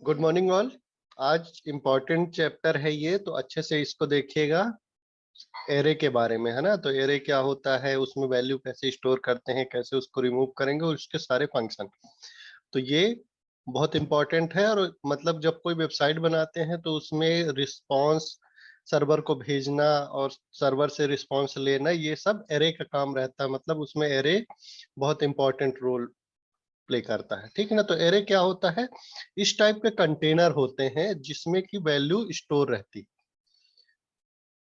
Good morning all. आज important chapter है ये, तो अच्छे से इसको देखिएगा। एरे के बारे में है ना, तो एरे क्या होता है, उसमें वैल्यू कैसे स्टोर करते हैं, कैसे उसको रिमूव करेंगे और उसके सारे फंक्शन। तो ये बहुत इंपॉर्टेंट है। और मतलब जब कोई वेबसाइट बनाते हैं तो उसमें रिस्पॉन्स सर्वर को भेजना और सर्वर से रिस्पॉन्स लेना, ये सब एरे का काम रहता है। मतलब उसमें एरे बहुत इंपॉर्टेंट रोल प्ले करता है, ठीक है ना। तो एरे क्या होता है, इस टाइप के कंटेनर होते हैं जिसमें की वैल्यू स्टोर रहती है।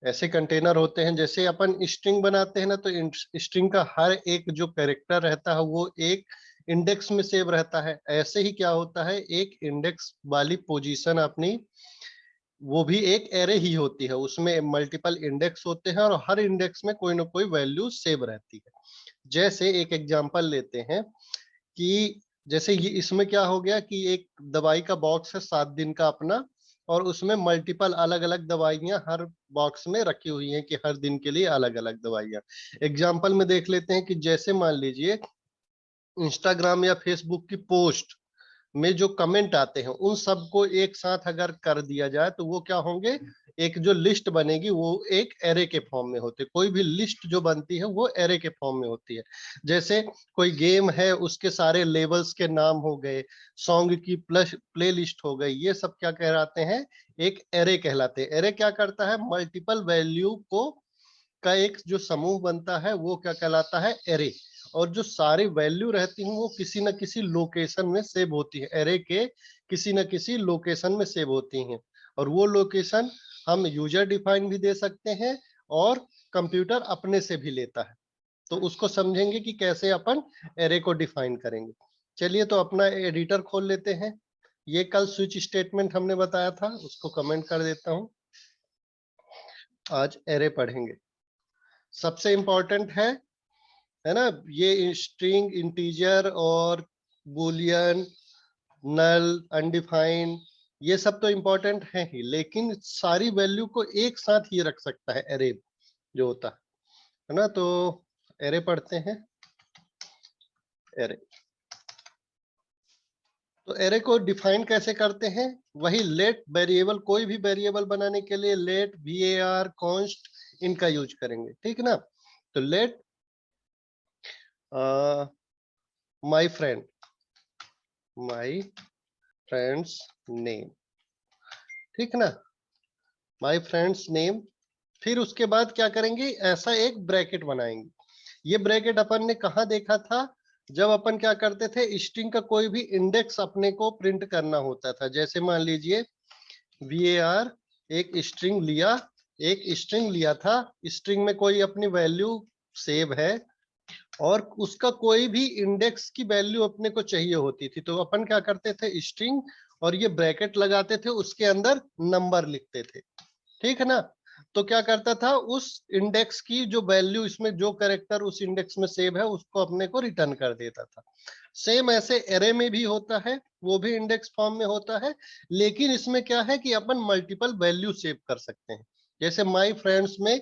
ऐसे कंटेनर होते हैं, जैसे अपन स्ट्रिंग बनाते हैं ना, तो स्ट्रिंग का हर एक जो कैरेक्टर रहता है वो एक इंडेक्स में सेव रहता है। ऐसे ही क्या होता है, एक इंडेक्स वाली पोजीशन अपनी, वो भी एक एरे ही होती है। उसमें मल्टीपल इंडेक्स होते हैं और हर इंडेक्स में कोई ना कोई वैल्यू सेव रहती है। जैसे एक एग्जांपल लेते हैं कि जैसे ये इसमें क्या हो गया कि एक दवाई का बॉक्स है 7 दिन का अपना, और उसमें मल्टीपल अलग अलग दवाइयां हर बॉक्स में रखी हुई हैं कि हर दिन के लिए अलग अलग दवाइयां। एग्जाम्पल में देख लेते हैं कि जैसे मान लीजिए इंस्टाग्राम या फेसबुक की पोस्ट में जो कमेंट आते हैं उन सबको एक साथ अगर कर दिया जाए तो वो क्या होंगे, एक जो लिस्ट बनेगी वो एक एरे के फॉर्म में होती है। कोई भी लिस्ट जो बनती है वो एरे के फॉर्म में होती है। जैसे कोई गेम है, उसके सारे लेवल्स के नाम हो गए, सॉन्ग की प्लस प्ले लिस्ट हो गई, ये सब क्या कहलाते हैं, एक एरे कहलाते हैं। एरे क्या करता है, मल्टीपल वैल्यू को का एक जो समूह बनता है वो क्या कहलाता है, एरे। और जो सारी वैल्यू रहती हैं वो किसी न किसी लोकेशन में सेव होती है, एरे के किसी न किसी लोकेशन में सेव होती हैं। और वो लोकेशन हम यूजर डिफाइन भी दे सकते हैं और कंप्यूटर अपने से भी लेता है। तो उसको समझेंगे कि कैसे अपन एरे को डिफाइन करेंगे। चलिए तो अपना एडिटर खोल लेते हैं। ये कल स्विच स्टेटमेंट हमने बताया था, उसको कमेंट कर देता हूं। आज एरे पढ़ेंगे। सबसे इंपॉर्टेंट है ना, ये स्ट्रिंग, इंटीजर और बुलियन, नल, अनडिफाइंड, ये सब तो इंपॉर्टेंट है ही, लेकिन सारी वैल्यू को एक साथ ही रख सकता है एरे जो होता है ना। तो एरे पढ़ते हैं। एरे, तो एरे को डिफाइन कैसे करते हैं, वही लेट वेरिएबल, कोई भी वेरिएबल बनाने के लिए लेट, var, कॉन्स्ट, इनका यूज करेंगे, ठीक है ना। तो let my friend, my friends name, ठीक है ना, माई फ्रेंड्स नेम। फिर उसके बाद क्या करेंगे, ऐसा एक ब्रैकेट बनाएंगे। ये ब्रैकेट अपन ने कहा देखा था, जब अपन क्या करते थे, स्ट्रिंग का कोई भी इंडेक्स अपने को प्रिंट करना होता था। जैसे मान लीजिए var, एक स्ट्रिंग लिया, एक स्ट्रिंग लिया था, स्ट्रिंग में कोई अपनी वैल्यू सेव है और उसका कोई भी इंडेक्स की वैल्यू अपने को चाहिए होती थी, तो अपन क्या करते थे, स्ट्रिंग और ये ब्रैकेट लगाते थे, उसके अंदर नंबर लिखते थे, ठीक है ना। तो क्या करता था, उस इंडेक्स की जो वैल्यू, इसमें जो कैरेक्टर उस इंडेक्स में सेव है उसको अपने को रिटर्न कर देता था। सेम ऐसे एरे में भी होता है, वो भी इंडेक्स फॉर्म में होता है, लेकिन इसमें क्या है कि अपन मल्टीपल वैल्यू सेव कर सकते हैं। जैसे माई फ्रेंड्स में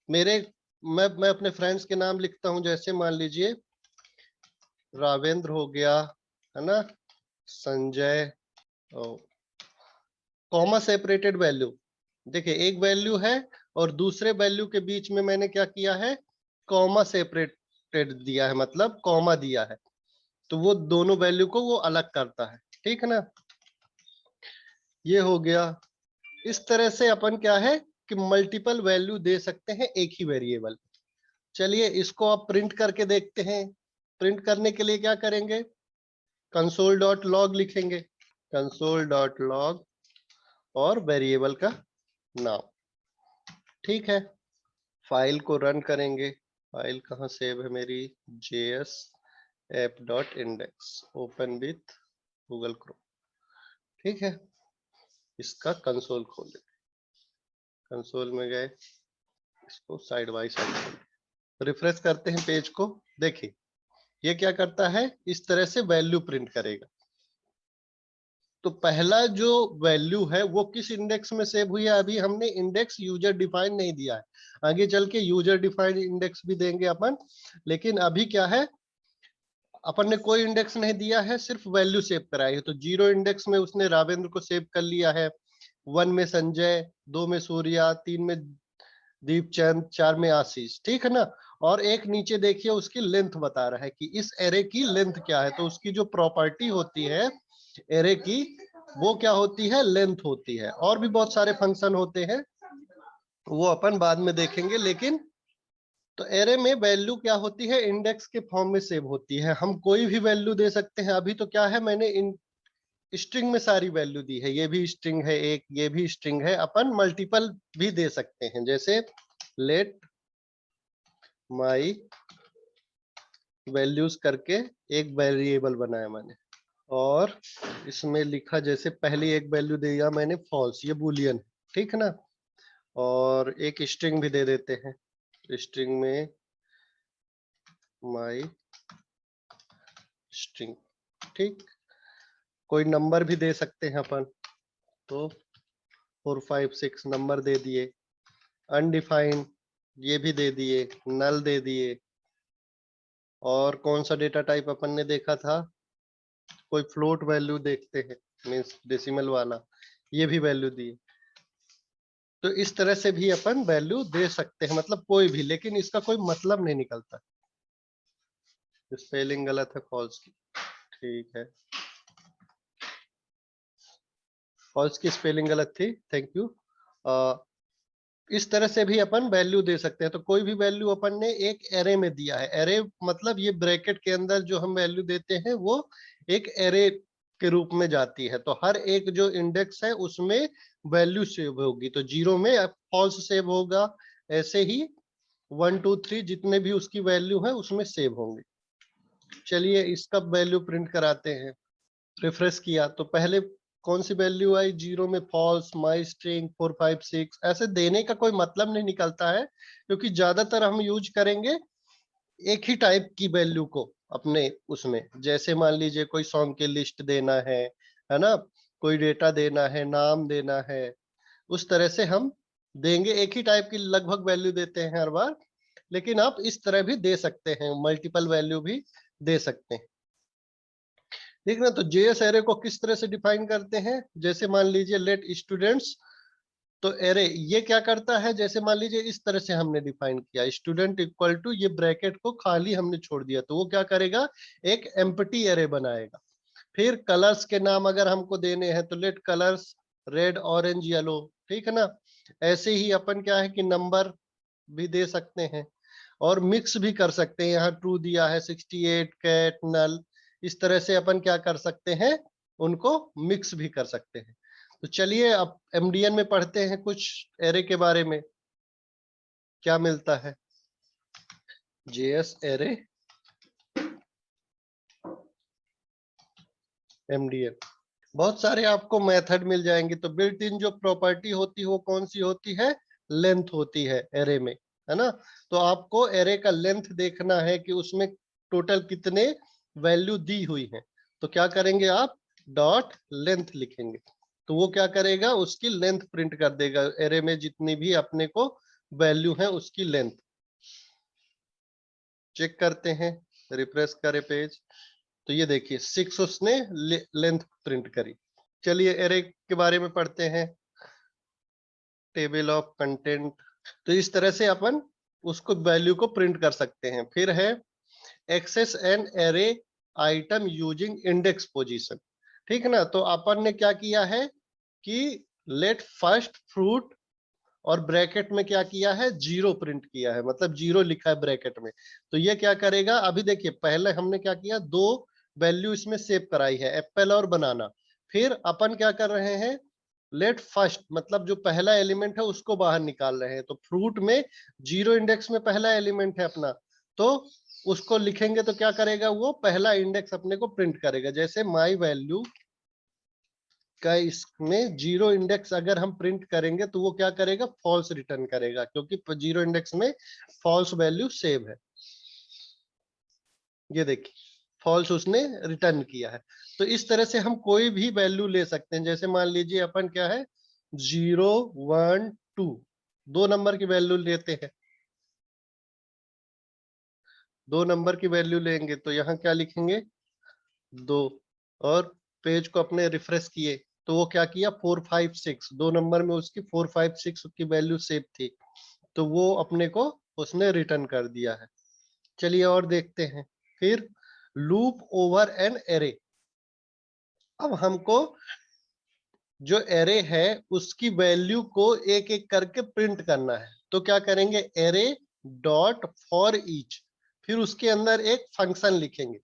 मेरे, मैं अपने फ्रेंड्स के नाम लिखता हूं, जैसे मान लीजिए रावेंद्र हो गया, है ना, संजय, कॉमा सेपरेटेड वैल्यू। देखिए एक वैल्यू है और दूसरे वैल्यू के बीच में मैंने क्या किया है, कॉमा सेपरेटेड दिया है, मतलब कॉमा दिया है, तो वो दोनों वैल्यू को वो अलग करता है, ठीक है ना। ये हो गया। इस तरह से अपन क्या है कि मल्टीपल वैल्यू दे सकते हैं एक ही वेरिएबल। चलिए इसको आप प्रिंट करके देखते हैं। प्रिंट करने के लिए क्या करेंगे, कंसोल डॉट लॉग लिखेंगे, कंसोल डॉट लॉग और वेरिएबल का नाम, ठीक है। फाइल को रन करेंगे। फाइल कहाँ सेव है मेरी, js app.index, open with Google Chrome, ठीक है। इसका कंसोल खोल लेते, कंसोल में गए, इसको साइड बाय साइड रिफ्रेश करते हैं पेज को। देखिए ये क्या करता है, इस तरह से वैल्यू प्रिंट करेगा। तो पहला जो वैल्यू है वो किस इंडेक्स में सेव हुई है? अभी हमने इंडेक्स यूजर डिफाइन नहीं दिया है, आगे चल के यूजर डिफाइंड इंडेक्स भी देंगे अपन, लेकिन अभी क्या है, अपन ने कोई इंडेक्स नहीं दिया है, सिर्फ वैल्यू सेव कराई है। तो 0 इंडेक्स में उसने रावेंद्र को सेव कर लिया है, 1 में संजय, 2 में सूर्या, 3 में दीपचंद, 4 में आशीष, ठीक है ना। और एक नीचे देखिए उसकी लेंथ बता रहा है कि इस एरे की लेंथ क्या है। तो उसकी जो प्रॉपर्टी होती है एरे की, वो क्या होती है? लेंथ होती है। और भी बहुत सारे फंक्शन होते हैं, वो अपन बाद में देखेंगे। लेकिन तो एरे में वैल्यू क्या होती है? इंडेक्स के फॉर्म में सेव होती है। हम कोई भी वैल्यू दे सकते हैं। अभी तो क्या है, मैंने इन स्ट्रिंग में सारी वैल्यू दी है, ये भी स्ट्रिंग है एक, ये भी स्ट्रिंग है। अपन मल्टीपल भी दे सकते हैं, जैसे लेट माई वैल्यूज करके एक वेरिएबल बनाया मैंने, और इसमें लिखा जैसे पहली एक वैल्यू दिया मैंने फॉल्स, ये बूलियन, ठीक है ना। और एक स्ट्रिंग भी दे देते हैं, स्ट्रिंग में माई स्ट्रिंग, ठीक। कोई नंबर भी दे सकते हैं अपन, तो 4 5 6 नंबर दे दिए। अनडिफाइंड ये भी दे दिए, नल दे दिए। और कौन सा डेटा टाइप अपन ने देखा था? कोई फ्लोट वैल्यू देखते हैं, मींस डेसिमल वाला, ये भी वैल्यू दी। तो इस तरह से भी अपन वैल्यू दे सकते हैं, मतलब कोई भी, लेकिन इसका कोई मतलब नहीं निकलता। स्पेलिंग गलत है फॉल्स की, ठीक है, फॉल्स की स्पेलिंग गलत थी, थैंक यू। इस तरह से भी अपन वैल्यू दे सकते हैं। तो कोई भी वैल्यू अपन ने एक एरे में दिया है, एरे मतलब ये ब्रैकेट के अंदर जो हम वैल्यू देते हैं वो एक एरे के रूप में जाती है। तो हर एक जो इंडेक्स है उसमें वैल्यू सेव होगी। तो 0 में फॉल्स सेव होगा, ऐसे ही 1 2 3 जितने भी उसकी वैल्यू है उसमें सेव होंगे। चलिए इसका वैल्यू प्रिंट कराते हैं। रिफ्रेश किया तो पहले कौन सी वैल्यू आई? 0 में फॉल्स, माई स्ट्रिंग, 4 5 6। ऐसे देने का कोई मतलब नहीं निकलता है, क्योंकि ज्यादातर हम यूज करेंगे एक ही टाइप की वैल्यू को अपने उसमें। जैसे मान लीजिए कोई सॉन्ग की लिस्ट देना है ना, कोई डेटा देना है, नाम देना है, उस तरह से हम देंगे। एक ही टाइप की लगभग वैल्यू देते हैं हर बार, लेकिन आप इस तरह भी दे सकते हैं, मल्टीपल वैल्यू भी दे सकते हैं, ठीक ना। तो जेएस एरे को किस तरह से डिफाइन करते हैं? जैसे मान लीजिए लेट स्टूडेंट्स, तो एरे ये क्या करता है? जैसे मान लीजिए इस तरह से हमने डिफाइन किया, स्टूडेंट इक्वल टू, ये ब्रैकेट को खाली हमने छोड़ दिया, तो वो क्या करेगा? एक एम्प्टी एरे बनाएगा। फिर कलर्स के नाम अगर हमको देने हैं तो let colours red orange yellow, ठीक है ना। ऐसे ही अपन क्या है कि नंबर भी दे सकते हैं, और मिक्स भी कर सकते हैं। यहाँ ट्रू दिया है, 68 कैट नल, इस तरह से अपन क्या कर सकते हैं? उनको मिक्स भी कर सकते हैं। तो चलिए अब एमडीएन में पढ़ते हैं कुछ एरे के बारे में, क्या मिलता है। जेएस एरे एमडीएन, बहुत सारे आपको मेथड मिल जाएंगे। तो बिल्ट इन जो प्रॉपर्टी होती है वो कौन सी होती है? लेंथ होती है एरे में, है ना। तो आपको एरे का लेंथ देखना है कि उसमें टोटल कितने वैल्यू दी हुई है। तो क्या करेंगे आप? डॉट लेंथ लिखेंगे, तो वो क्या करेगा? उसकी लेंथ प्रिंट कर देगा, एरे में जितनी भी अपने को वैल्यू है उसकी लेंथ। चेक करते हैं, रिफ्रेश करें पेज, तो ये देखिए 6 उसने लेंथ प्रिंट करी। चलिए एरे के बारे में पढ़ते हैं, टेबल ऑफ कंटेंट। तो इस तरह से अपन उसको वैल्यू को प्रिंट कर सकते हैं। फिर है access an array item using index position, ठीक है ना। तो अपन ने क्या किया है कि लेट फर्स्ट फ्रूट, और ब्रैकेट में क्या किया है? 0 प्रिंट किया है, मतलब 0 लिखा है ब्रैकेट में। तो ये क्या करेगा? अभी देखिए पहले हमने क्या किया, 2 वैल्यू इसमें सेव कराई है, एप्पल और बनाना। फिर अपन क्या कर रहे हैं? लेट फर्स्ट मतलब जो पहला एलिमेंट है उसको बाहर निकाल रहे हैं। तो फ्रूट में 0 इंडेक्स में पहला एलिमेंट है अपना, तो उसको लिखेंगे तो क्या करेगा? वो पहला इंडेक्स अपने को प्रिंट करेगा। जैसे माई वैल्यू का इसमें 0 इंडेक्स अगर हम प्रिंट करेंगे तो वो क्या करेगा? फॉल्स रिटर्न करेगा, क्योंकि 0 इंडेक्स में फॉल्स वैल्यू सेव है। ये देखिए फॉल्स उसने रिटर्न किया है। तो इस तरह से हम कोई भी वैल्यू ले सकते हैं। जैसे मान लीजिए अपन क्या है 0 1 2 दो नंबर की वैल्यू लेते हैं, 2 नंबर की वैल्यू लेंगे तो यहाँ क्या लिखेंगे 2, और पेज को अपने रिफ्रेश किए तो वो क्या किया 4 5 6, 2 नंबर में उसकी 4 5 6 की वैल्यू सेव थी, तो वो अपने को उसने रिटर्न कर दिया है। चलिए और देखते हैं। फिर लूप ओवर एन एरे। अब हमको जो एरे है उसकी वैल्यू को एक एक करके प्रिंट करना है। तो क्या करेंगे एरे डॉट फॉर ईच, फिर उसके अंदर एक फंक्शन लिखेंगे,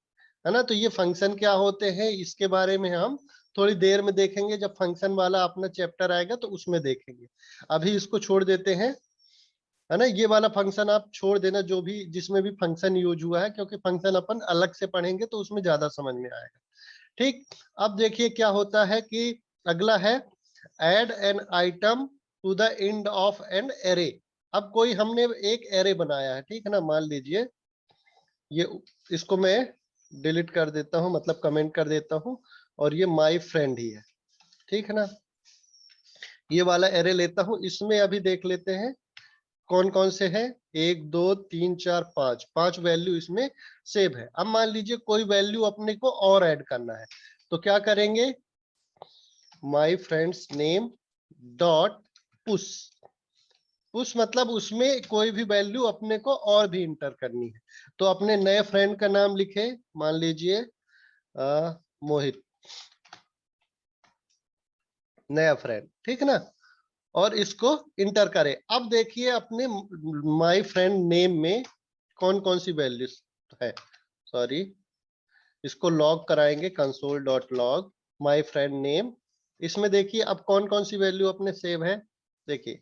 है ना। तो ये फंक्शन क्या होते हैं इसके बारे में हम थोड़ी देर में देखेंगे, जब फंक्शन वाला अपना चैप्टर आएगा तो उसमें देखेंगे। अभी इसको छोड़ देते हैं, है ना। ये वाला फंक्शन आप छोड़ देना, जो भी जिसमें भी फंक्शन यूज हुआ है, क्योंकि फंक्शन अपन अलग से पढ़ेंगे तो उसमें ज्यादा समझ में आएगा। ठीक, अब देखिए क्या होता है कि अगला है add an item to the end of an array. अब कोई हमने एक एरे बनाया है, ठीक है ना। मान लीजिए ये, इसको मैं डिलीट कर देता हूं, मतलब कमेंट कर देता हूं, और ये माय फ्रेंड ही है, ठीक है ना। ये वाला एरे लेता हूं, इसमें अभी देख लेते हैं कौन कौन से हैं। 1 2 3 4 5, 5 वैल्यू इसमें सेव है। अब मान लीजिए कोई वैल्यू अपने को और ऐड करना है, तो क्या करेंगे my friends name dot push. Push मतलब उसमें कोई भी वैल्यू अपने को और भी इंटर करनी है। तो अपने नए फ्रेंड का नाम लिखे, मान लीजिए मोहित, नया फ्रेंड, ठीक है ना। और इसको इंटर करें। अब देखिए अपने माय फ्रेंड नेम में कौन कौन सी वैल्यूज है। सॉरी, इसको लॉग कराएंगे, console dot log my friend name. इसमें देखिए अब कौन कौन सी वैल्यू अपने सेव है। देखिए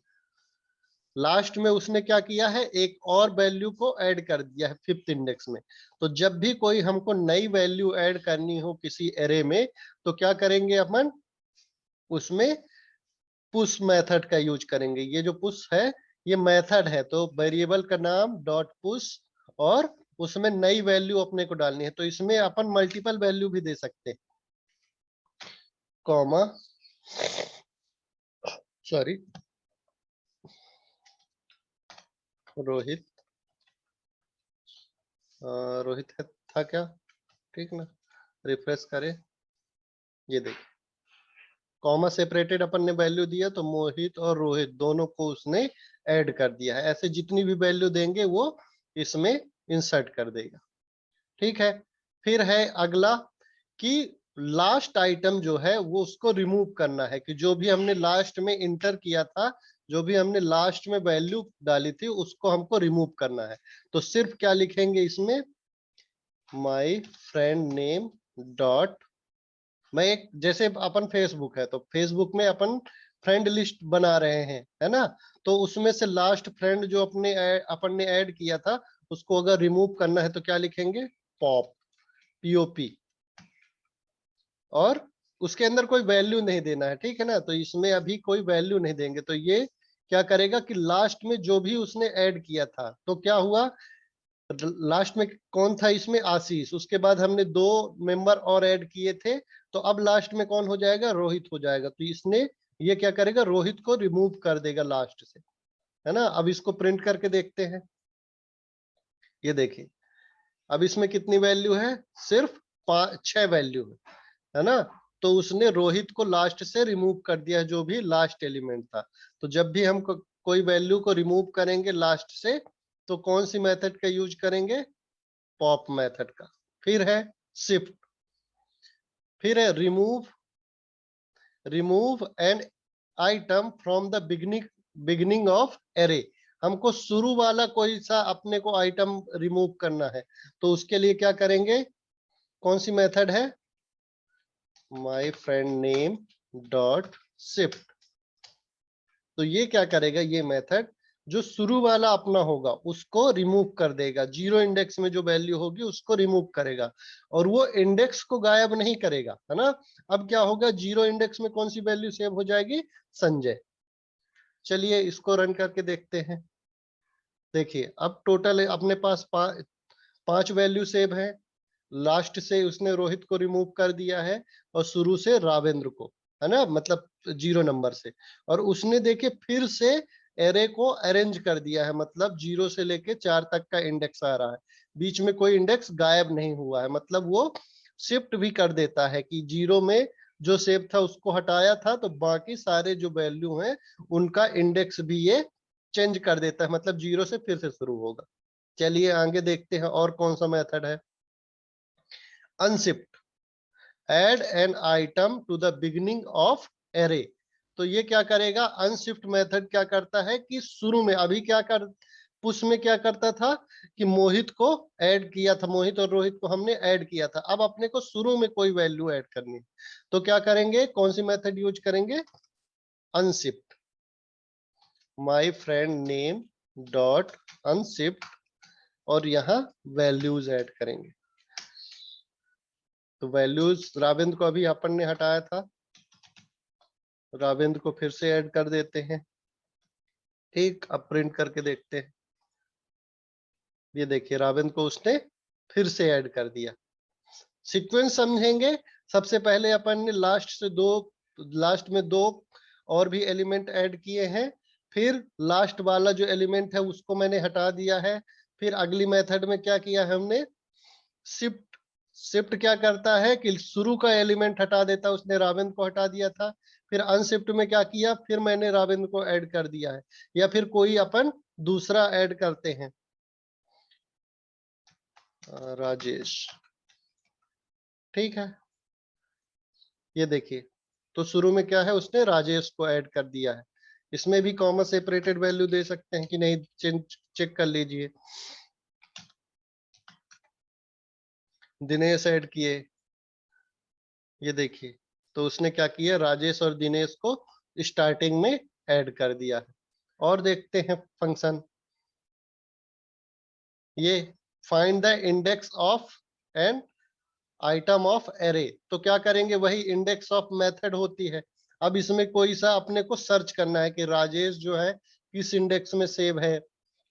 लास्ट में उसने क्या किया है, एक और वैल्यू को ऐड कर दिया है 5th इंडेक्स में। तो जब भी कोई हमको नई वैल्यू ऐड करनी हो किसी एरे में, तो क्या करेंगे अपन, उसमें पुश मेथड का यूज करेंगे। ये जो पुश है ये मेथड है, तो वेरिएबल का नाम डॉट पुश, और उसमें नई वैल्यू अपने को डालनी है। तो इसमें अपन मल्टीपल वैल्यू भी दे सकते हैं, कॉमा, सॉरी, रोहित, रोहित है, था क्या, ठीक ना। रिफ्रेश करें, ये देखिए कॉमा सेपरेटेड अपन ने वैल्यू दिया, तो मोहित और रोहित दोनों को उसने ऐड कर दिया है। ऐसे जितनी भी वैल्यू देंगे वो इसमें इंसर्ट कर देगा, ठीक है। फिर है अगला कि लास्ट आइटम जो है वो उसको रिमूव करना है, कि जो भी हमने लास्ट में इंटर किया था, जो भी हमने लास्ट में वैल्यू डाली थी उसको हमको रिमूव करना है। तो सिर्फ क्या लिखेंगे इसमें, माय फ्रेंड नेम डॉट, मैं एक, जैसे अपन फेसबुक है तो फेसबुक में अपन फ्रेंड लिस्ट बना रहे हैं, है ना। तो उसमें से लास्ट फ्रेंड जो अपन ने ऐड किया था उसको अगर रिमूव करना है तो क्या लिखेंगे, पॉप, पीओपी, और उसके अंदर कोई वैल्यू नहीं देना है, ठीक है ना। तो इसमें अभी कोई वैल्यू नहीं देंगे, तो ये क्या करेगा कि लास्ट में जो भी उसने ऐड किया था, तो क्या हुआ, लास्ट में कौन था इसमें, आशीष, उसके बाद हमने 2 मेंबर और ऐड किए थे, तो अब लास्ट में कौन हो जाएगा, रोहित हो जाएगा। तो इसने ये क्या करेगा, रोहित को रिमूव कर देगा लास्ट से, है ना। अब इसको प्रिंट करके देखते हैं, ये देखिए अब इसमें कितनी वैल्यू है, सिर्फ 6 वैल्यू है ना। तो उसने रोहित को लास्ट से रिमूव कर दिया, जो भी लास्ट एलिमेंट था। तो जब भी हम कोई वैल्यू को रिमूव करेंगे लास्ट से, तो कौन सी मेथड का यूज करेंगे, पॉप मेथड का। फिर है शिफ्ट, फिर है remove, remove an item from the beginning of array. हमको शुरू वाला कोई सा अपने को आइटम रिमूव करना है, तो उसके लिए क्या करेंगे, कौन सी मेथड है, my friend name dot shift. तो ये क्या करेगा, ये मेथड जो शुरू वाला अपना होगा उसको रिमूव कर देगा, 0 इंडेक्स में जो वैल्यू होगी उसको रिमूव करेगा, और वो इंडेक्स को गायब नहीं करेगा, है ना। अब क्या होगा, 0 इंडेक्स में कौन सी वैल्यू सेव हो जाएगी, संजय। चलिए इसको रन करके देखते हैं। देखिए अब टोटल अपने पास 5 वैल्यू सेव है, लास्ट से उसने रोहित को रिमूव कर दिया है और शुरू से रावेंद्र को, है ना, मतलब 0 नंबर से। और उसने देखे फिर से एरे को अरेंज कर दिया है, मतलब 0 से लेके 4 तक का इंडेक्स आ रहा है, बीच में कोई इंडेक्स गायब नहीं हुआ है। मतलब वो शिफ्ट भी कर देता है कि 0 में जो सेव था उसको हटाया था, तो बाकी सारे जो वैल्यू हैं उनका इंडेक्स भी ये चेंज कर देता है, मतलब 0 से फिर से शुरू होगा। चलिए आगे देखते हैं और कौन सा मेथड है। Unshift, add an item to the beginning of array. तो ये क्या करेगा, अनशिफ्ट मेथड क्या करता है कि शुरू में, अभी क्या कर, पुश में क्या करता था कि मोहित को ऐड किया था, मोहित और रोहित को हमने ऐड किया था, अब अपने को शुरू में कोई वैल्यू ऐड करनी है, तो क्या करेंगे, कौन सी मेथड यूज करेंगे, unshift, my friend name dot unshift, और यहाँ वैल्यूज ऐड करेंगे। तो वैल्यूज राविंद्र को अभी अपन ने हटाया था, राविंद्र को फिर से ऐड कर देते हैं। ठीक, अब प्रिंट करके देखते हैं। ये देखिए राविंद्र को उसने फिर से ऐड कर दिया। सीक्वेंस समझेंगे। सबसे पहले अपन ने लास्ट में दो और भी एलिमेंट ऐड किए हैं, फिर लास्ट वाला जो एलिमेंट है उसको मैंने हटा दिया है। फिर अगली मेथड में क्या किया है हमने, शिफ्ट। शिफ्ट क्या करता है कि शुरू का एलिमेंट हटा देता है, उसने राविंद्र को हटा दिया था। फिर अनशिफ्ट में क्या किया, फिर मैंने राविंद्र को ऐड कर दिया है, या फिर कोई अपन दूसरा ऐड करते हैं, राजेश। ठीक है, ये देखिए, तो शुरू में क्या है, उसने राजेश को ऐड कर दिया है। इसमें भी कॉमा सेपरेटेड वैल्यू दे सकते हैं कि नहीं, चेक कर लीजिए। दिनेश ऐड किए, ये देखिए, तो उसने क्या किया, राजेश और दिनेश को स्टार्टिंग में ऐड कर दिया है। और देखते हैं फंक्शन, ये find the index of an item of array. तो क्या करेंगे, वही इंडेक्स ऑफ मेथड होती है। अब इसमें कोई सा अपने को सर्च करना है कि राजेश जो है किस इंडेक्स में सेव है,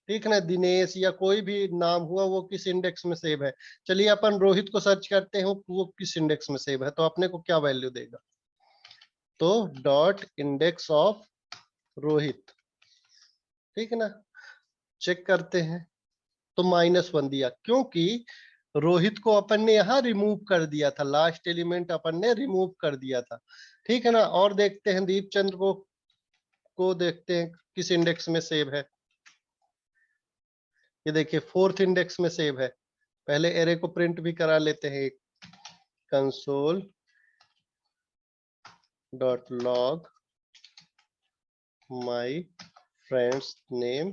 ठीक है ना, दिनेश या कोई भी नाम हुआ वो किस इंडेक्स में सेव है। चलिए अपन रोहित को सर्च करते हैं वो किस इंडेक्स में सेव है, तो अपने को क्या वैल्यू देगा, तो डॉट इंडेक्स ऑफ रोहित, ठीक है ना। चेक करते हैं, तो -1 दिया, क्योंकि रोहित को अपन ने यहाँ रिमूव कर दिया था, लास्ट एलिमेंट अपन ने रिमूव कर दिया था, ठीक है ना। और देखते हैं दीपचंद्र को देखते हैं किस इंडेक्स में सेव है। ये देखिए 4th इंडेक्स में सेव है। पहले एरे को प्रिंट भी करा लेते हैं, console dot log my friends name.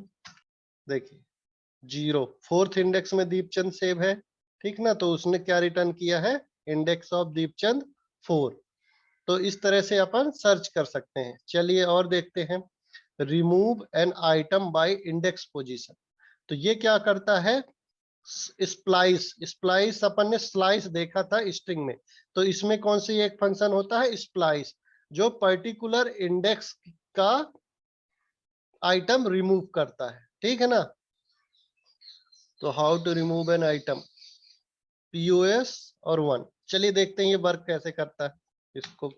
देखिए 0, 4th इंडेक्स में दीपचंद सेव है, ठीक ना, तो उसने क्या रिटर्न किया है, इंडेक्स ऑफ दीपचंद 4। तो इस तरह से अपन सर्च कर सकते हैं। चलिए और देखते हैं, remove an item by index position. तो ये क्या करता है, स्प्लाइस। स्प्लाइस अपन ने स्लाइस देखा था स्ट्रिंग में, तो इसमें कौन सी एक फंक्शन होता है, स्प्लाइस, जो पर्टिकुलर इंडेक्स का आइटम रिमूव करता है, ठीक है ना। तो how to remove an item, pos और 1। चलिए देखते हैं ये वर्क कैसे करता है, इसको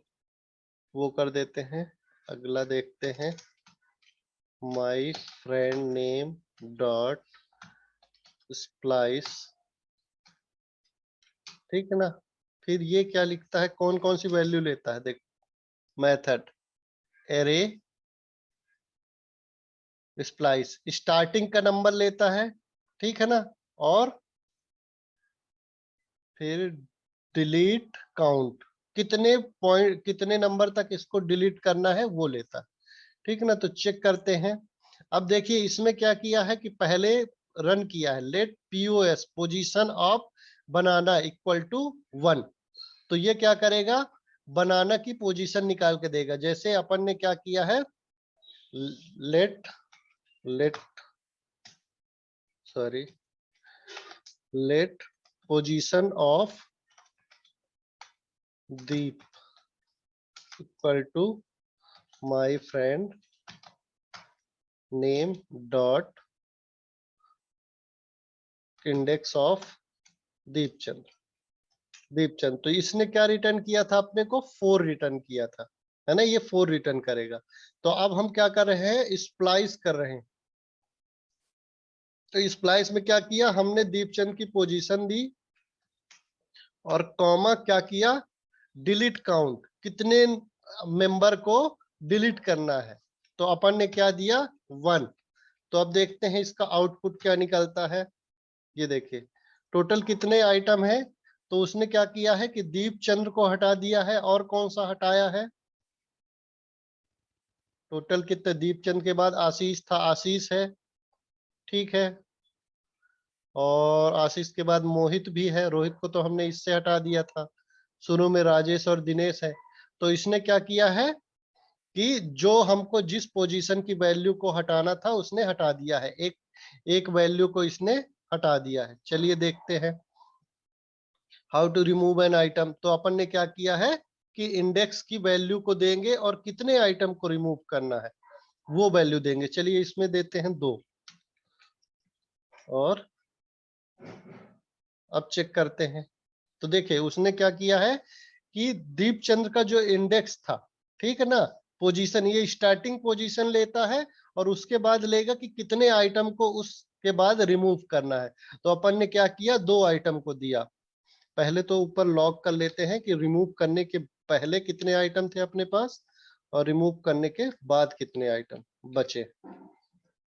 वो कर देते हैं। अगला देखते हैं, my friend name dot splice, ठीक है ना। फिर ये क्या लिखता है, कौन कौन सी वैल्यू लेता है, देख, मेथड एरे स्प्लाइस स्टार्टिंग का नंबर लेता है, ठीक है ना, और फिर डिलीट काउंट, कितने पॉइंट कितने नंबर तक इसको डिलीट करना है वो लेता है, ठीक है ना। तो चेक करते हैं। अब देखिए इसमें क्या किया है कि पहले रन किया है, let pos position of banana equal to 1। तो ये क्या करेगा, बनाना की पोजीशन निकाल के देगा। जैसे अपन ने क्या किया है, let let sorry let position of Deep equal to my friend name dot index of Deepchand. Deepchand, तो इसने क्या रिटर्न किया था अपने को? 4 रिटर्न किया था, है ना, ये 4 रिटर्न करेगा। तो अब हम क्या कर रहे हैं? स्प्लाइस कर रहे हैं। तो स्प्लाइस में क्या किया हमने? दीपचंद की पोजीशन दी और कॉमा क्या किया? डिलीट काउंट, कितने मेंबर को डिलीट करना है। तो अपन ने क्या दिया? 1। तो अब देखते हैं इसका आउटपुट क्या निकलता है। ये देखिए टोटल कितने आइटम है। तो उसने क्या किया है कि दीपचंद्र को हटा दिया है, और कौन सा हटाया है? टोटल कितने? दीपचंद के बाद आशीष था, आशीष है, ठीक है, और आशीष के बाद मोहित भी है, रोहित को तो हमने इससे हटा दिया था। शुरू में राजेश और दिनेश है। तो इसने क्या किया है कि जो हमको जिस पोजीशन की वैल्यू को हटाना था उसने हटा दिया है, एक एक वैल्यू को इसने हटा दिया है। चलिए देखते हैं how to remove an item. तो अपन ने क्या किया है कि इंडेक्स की वैल्यू को देंगे और कितने आइटम को रिमूव करना है वो वैल्यू देंगे। चलिए इसमें देते हैं 2, और अब चेक करते हैं। तो देखिए उसने क्या किया है कि दीपचंद्र का जो इंडेक्स था, ठीक है ना, पोजीशन, ये स्टार्टिंग पोजीशन लेता है और उसके बाद लेगा कि कितने आइटम को उसके बाद रिमूव करना है। तो अपन ने क्या किया? 2 आइटम को दिया। पहले तो ऊपर लॉग कर लेते हैं कि रिमूव करने के पहले कितने आइटम थे अपने पास और रिमूव करने के बाद कितने आइटम बचे,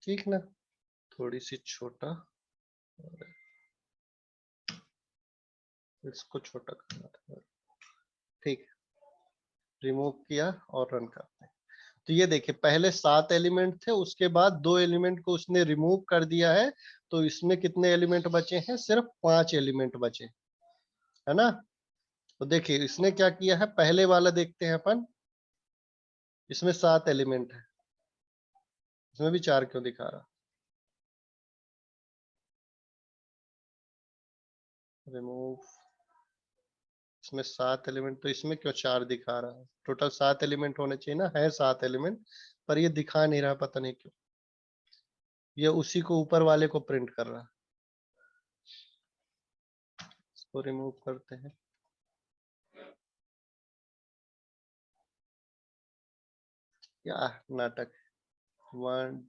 ठीक ना। थोड़ी सी छोटा, इसको छोटा करना था, ठीक है। रिमूव किया और रन करते हैं। तो ये देखिए पहले 7 एलिमेंट थे, उसके बाद 2 एलिमेंट को उसने रिमूव कर दिया है। तो इसमें कितने एलिमेंट बचे हैं? सिर्फ 5 एलिमेंट बचे, है ना। तो देखिए इसने क्या किया है, पहले वाला देखते हैं अपन। इसमें 7 एलिमेंट है, इसमें भी 4 क्यों दिखा रहा? रिमूव, इसमें 7 एलिमेंट, तो इसमें क्यों 4 दिखा रहा है? टोटल 7 एलिमेंट होने चाहिए ना, है 7 एलिमेंट, पर ये दिखा नहीं रहा, पता नहीं क्यों। ये उसी को ऊपर वाले को प्रिंट कर रहा है। इसको रिमूव करते हैं। क्या नाटक। 1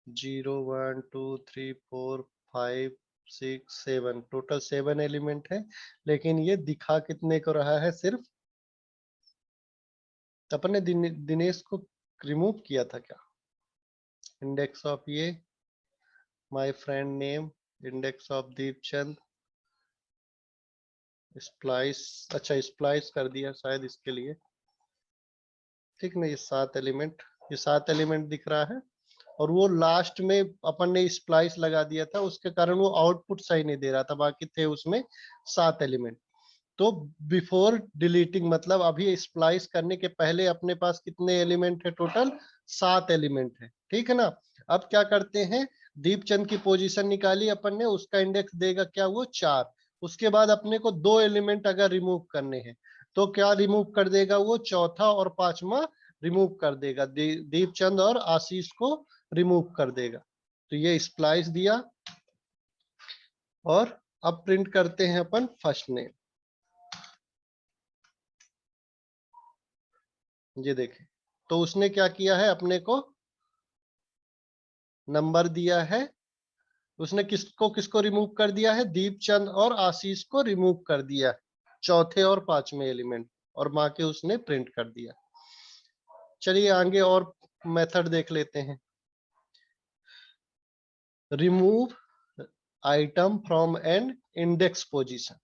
0 1 2 3 4 5 6 7, टोटल 7 एलिमेंट है, लेकिन ये दिखा कितने को रहा है? सिर्फ। अपन ने दिनेश को रिमूव किया था क्या? इंडेक्स ऑफ ये my friend name, index of Deepchand, splice, अच्छा स्प्लाइस कर दिया शायद इसके लिए, ठीक ना। ये 7 एलिमेंट, ये 7 एलिमेंट दिख रहा है, और वो लास्ट में अपन ने स्प्लाइस लगा दिया था, उसके कारण वो आउटपुट सही नहीं दे रहा था, बाकी थे उसमें 7 एलिमेंट। तो बिफोर डिलीटिंग मतलब अभी स्प्लाइस करने के पहले अपने पास कितने एलिमेंट है? टोटल 7 एलिमेंट है, ठीक है ना। अब क्या करते हैं, दीपचंद की पोजीशन निकाली अपन ने, उसका इंडेक्स देगा क्या? वो 4। उसके बाद अपने को 2 एलिमेंट अगर रिमूव करने हैं तो क्या रिमूव कर देगा? वो चौथा और पांचवा रिमूव कर देगा, दीपचंद और आशीष को रिमूव कर देगा। तो ये स्प्लाइस दिया, और अब प्रिंट करते हैं अपन फर्स्ट नेम। ये देखें, तो उसने क्या किया है, अपने को नंबर दिया है। उसने किसको किसको रिमूव कर दिया है? दीपचंद और आशीष को रिमूव कर दिया, चौथे और पांचवें एलिमेंट, और माँ के उसने प्रिंट कर दिया। चलिए आगे और मेथड देख लेते हैं। Remove item from an index position,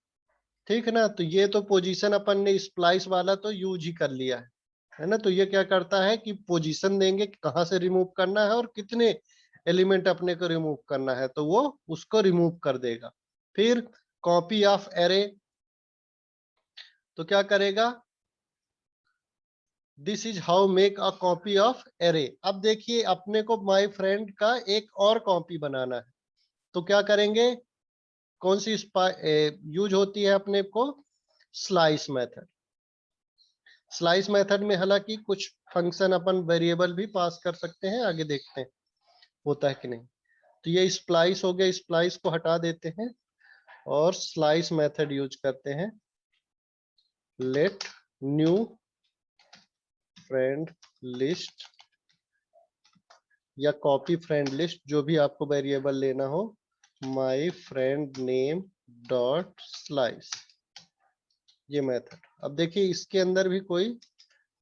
ठीक है ना। तो ये तो पोजीशन अपन ने स्प्लाइस वाला तो यूज ही कर लिया है ना। तो ये क्या करता है कि पोजीशन देंगे कि कहां से रिमूव करना है और कितने एलिमेंट अपने को रिमूव करना है, तो वो उसको रिमूव कर देगा। फिर कॉपी ऑफ एरे, तो क्या करेगा? This is how make a copy of array. अब देखिए अपने को माय फ्रेंड का एक और कॉपी बनाना है, तो क्या करेंगे? कौन सी यूज होती है अपने को? Slice method. स्लाइस मेथड में हालांकि कुछ फंक्शन अपन वेरिएबल भी पास कर सकते हैं, आगे देखते हैं होता है कि नहीं। तो ये स्प्लाइस हो गया, स्प्लाइस को हटा देते हैं। और स्लाइस मेथड यूज करते हैं। लेट न्यू फ्रेंड लिस्ट या कॉपी फ्रेंड लिस्ट, जो भी आपको वेरिएबल लेना हो, my friend name dot slice, ये मेथड। अब देखिए इसके अंदर भी कोई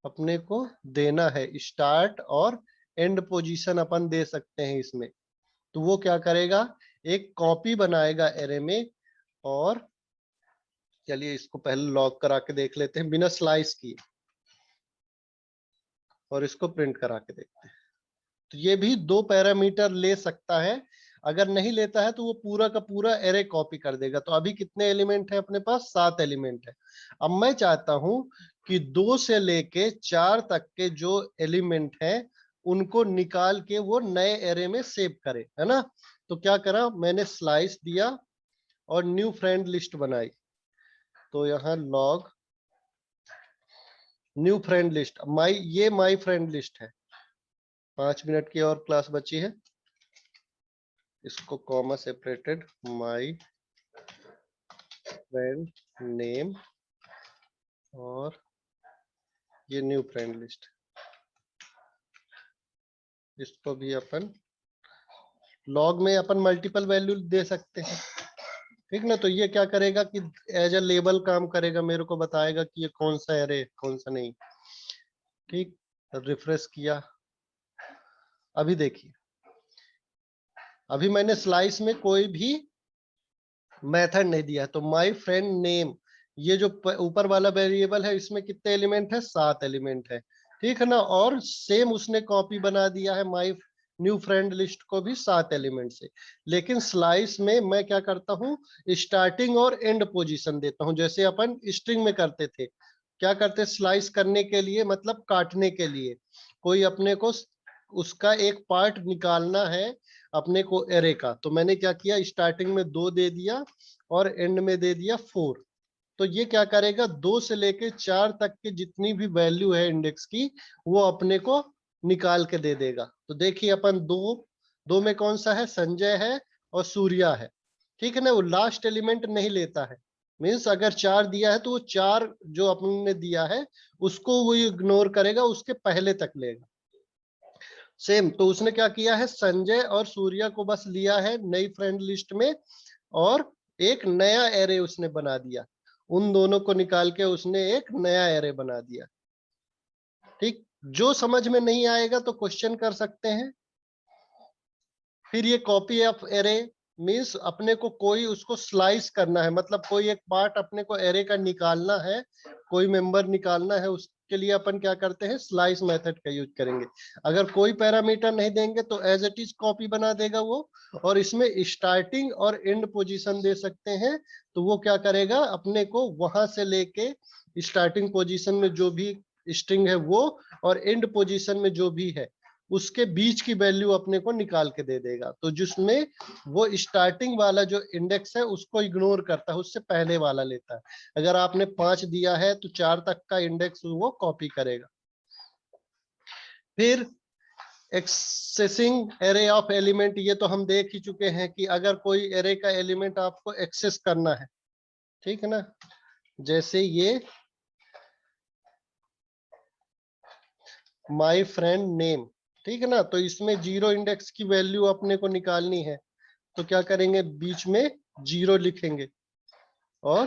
अपने को देना है, स्टार्ट और एंड पोजीशन अपन दे सकते हैं इसमें। तो वो क्या करेगा, एक कॉपी बनाएगा एरे में, और चलिए इसको पहले लॉग करा के देख लेते हैं बिना स्लाइस किए, और इसको प्रिंट करा के देखते हैं। तो ये भी 2 पैरामीटर ले सकता है, अगर नहीं लेता है तो वो पूरा का पूरा एरे कॉपी कर देगा। तो अभी कितने एलिमेंट है अपने पास, 7 एलिमेंट है। अब मैं चाहता हूं कि 2 से लेके 4 तक के जो एलिमेंट है उनको निकाल के वो नए एरे में सेव करे, है ना। तो क्या करा, मैंने स्लाइस दिया और न्यू फ्रेंड लिस्ट बनाई। तो यहाँ लॉग न्यू फ्रेंड लिस्ट, ये माई फ्रेंड लिस्ट है। 5 मिनट की और क्लास बची है, इसको comma separated my friend name, और ये न्यू फ्रेंड लिस्ट, इसको भी अपन लॉग में अपन मल्टीपल वैल्यू दे सकते हैं, ठीक ना। तो ये क्या करेगा कि एज अ लेबल काम करेगा, मेरे को बताएगा कि ये कौन सा एरे कौन सा नहीं। ठीक, रिफ्रेश किया, अभी देखिए, अभी मैंने स्लाइस में कोई भी मेथड नहीं दिया, तो माय फ्रेंड नेम, ये जो ऊपर वाला वेरिएबल है इसमें कितने एलिमेंट है, 7 एलिमेंट है, ठीक है ना। और सेम उसने कॉपी बना दिया है माय न्यू फ्रेंड लिस्ट को भी 7 एलिमेंट से। लेकिन स्लाइस में मैं क्या करता हूँ, स्टार्टिंग और एंड पोजीशन देता हूँ, जैसे अपन स्ट्रिंग में करते थे। क्या करते, स्लाइस करने के लिए मतलब काटने के लिए, कोई अपने को उसका एक पार्ट निकालना है अपने को एरे का, तो मैंने क्या किया, स्टार्टिंग में 2 दे दिया और एंड में दे दिया 4। तो ये क्या करेगा, 2 से लेके 4 तक के जितनी भी वैल्यू है इंडेक्स की, वो अपने को निकाल के दे देगा। तो देखिए अपन दो में कौन सा है, संजय है और सूर्या है, ठीक है ना। वो लास्ट एलिमेंट नहीं लेता है, मीन्स अगर 4 दिया है तो वो 4 जो अपने दिया है उसको वो इग्नोर करेगा, उसके पहले तक लेगा। सेम, तो उसने क्या किया है, संजय और सूर्या को बस लिया है नई फ्रेंड लिस्ट में, और एक नया एरे उसने बना दिया, उन दोनों को निकाल के उसने एक नया एरे बना दिया। ठीक, जो समझ में नहीं आएगा तो क्वेश्चन कर सकते हैं। फिर ये कॉपी ऑफ एरे मीन्स अपने को कोई उसको स्लाइस करना है, मतलब कोई एक पार्ट अपने को एरे का निकालना है, कोई मेंबर निकालना है, उसके लिए अपन क्या करते हैं, स्लाइस मेथड का यूज करेंगे। अगर कोई पैरामीटर नहीं देंगे तो एज इट इज कॉपी बना देगा वो, और इसमें स्टार्टिंग और एंड पोजीशन दे सकते हैं। तो वो क्या करेगा, अपने को वहां से लेके स्टार्टिंग पोजीशन में जो भी स्ट्रिंग है वो, और एंड पोजीशन में जो भी है उसके बीच की वैल्यू अपने को निकाल के दे देगा। तो जिसमें वो स्टार्टिंग वाला जो इंडेक्स है उसको इग्नोर करता है, उससे पहले वाला लेता है। अगर आपने 5 दिया है तो 4 तक का इंडेक्स वो कॉपी करेगा। फिर एक्सेसिंग एरे ऑफ एलिमेंट, ये तो हम देख ही चुके हैं कि अगर कोई एरे का एलिमेंट आपको एक्सेस करना है, ठीक है ना, जैसे ये माय फ्रेंड नेम, ठीक है ना, तो इसमें 0 इंडेक्स की वैल्यू अपने को निकालनी है। तो क्या करेंगे, बीच में 0 लिखेंगे, और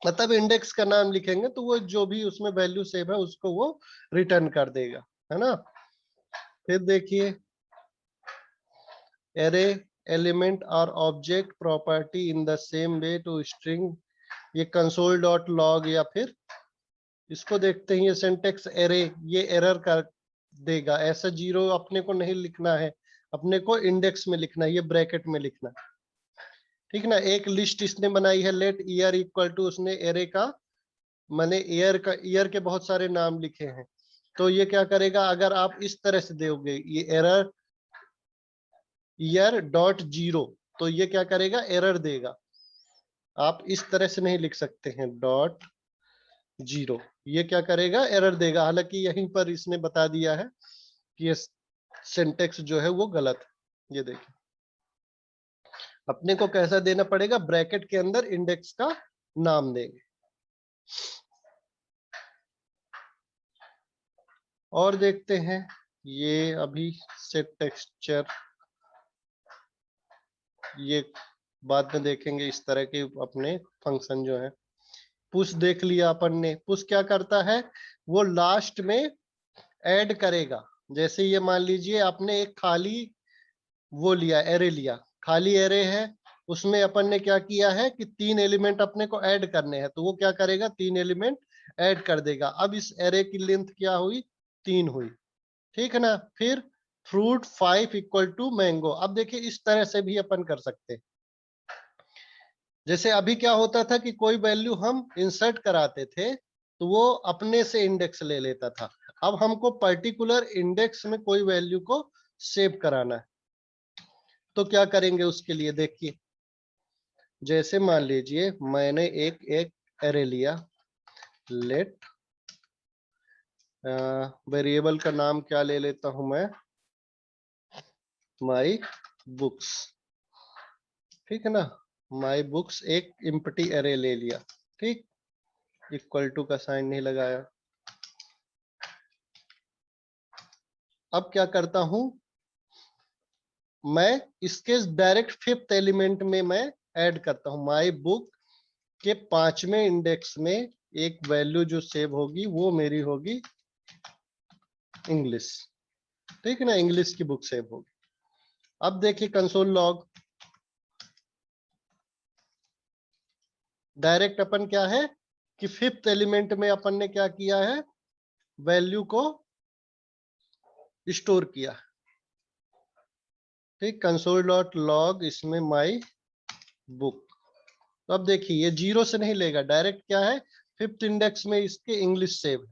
मतलब इंडेक्स का नाम लिखेंगे, तो वो जो भी उसमें वैल्यू सेव है उसको वो रिटर्न कर देगा, है ना। फिर देखिए, एरे एलिमेंट और object property in the same way to string, ये कंसोल डॉट लॉग, या फिर इसको देखते हैं, ये सिंटेक्स एरे, ये एरर कर देगा। ऐसा 0 अपने को नहीं लिखना है, अपने को इंडेक्स में लिखना है, ये ब्रैकेट में लिखना है, ठीक ना। एक लिस्ट इसने बनाई है, लेट ईयर इक्वल टू, उसने एरे का, मैंने ईयर के बहुत सारे नाम लिखे हैं। तो ये क्या करेगा, अगर आप इस तरह से दोगे, ये एरर ईयर डॉट 0, तो ये क्या करेगा, एरर देगा। आप इस तरह से नहीं लिख सकते हैं, डॉट 0, ये क्या करेगा, एरर देगा। हालांकि यहीं पर इसने बता दिया है कि ये सिंटेक्स जो है वो गलत है, ये देखिए। अपने को कैसा देना पड़ेगा, ब्रैकेट के अंदर इंडेक्स का नाम देंगे। और देखते हैं, ये अभी सेट टेक्सचर ये बाद में देखेंगे। इस तरह के अपने फंक्शन जो है, पुश देख लिया अपन ने। पुश क्या करता है, वो लास्ट में ऐड करेगा। जैसे ये मान लीजिए आपने एक खाली वो लिया, एरे लिया, खाली एरे है, उसमें अपन ने क्या किया है कि 3 एलिमेंट अपने को ऐड करने हैं, तो वो क्या करेगा, 3 एलिमेंट ऐड कर देगा। अब इस एरे की लेंथ क्या हुई, 3 हुई, ठीक है ना। फिर फ्रूट 5 इक्वल टू मैंगो। अब देखिए इस तरह से भी अपन कर सकते हैं। जैसे अभी क्या होता था कि कोई वैल्यू हम इंसर्ट कराते थे तो वो अपने से इंडेक्स ले लेता था। अब हमको पर्टिकुलर इंडेक्स में कोई वैल्यू को सेव कराना है, तो क्या करेंगे उसके लिए, देखिए। जैसे मान लीजिए मैंने एक एरे लिया, लेट वेरिएबल का नाम क्या ले लेता हूं मैं, माई बुक्स, ठीक है ना। माई बुक्स एक एम्प्टी एरे ले लिया, ठीक, इक्वल टू का साइन नहीं लगाया। अब क्या करता हूं मैं, इसके डायरेक्ट 5th एलिमेंट में मैं ऐड करता हूं। माई बुक के 5वें इंडेक्स में एक वैल्यू जो सेव होगी वो मेरी होगी इंग्लिश, ठीक है ना, इंग्लिश की बुक सेव होगी। अब देखिए कंसोल लॉग, डायरेक्ट अपन क्या है कि 5th एलिमेंट में अपन ने क्या किया है, वैल्यू को स्टोर किया, ठीक। कंसोल डॉट लॉग इसमें माई बुक। तो अब देखिए ये 0 से नहीं लेगा, डायरेक्ट क्या है 5th इंडेक्स में इसके इंग्लिश सेव है,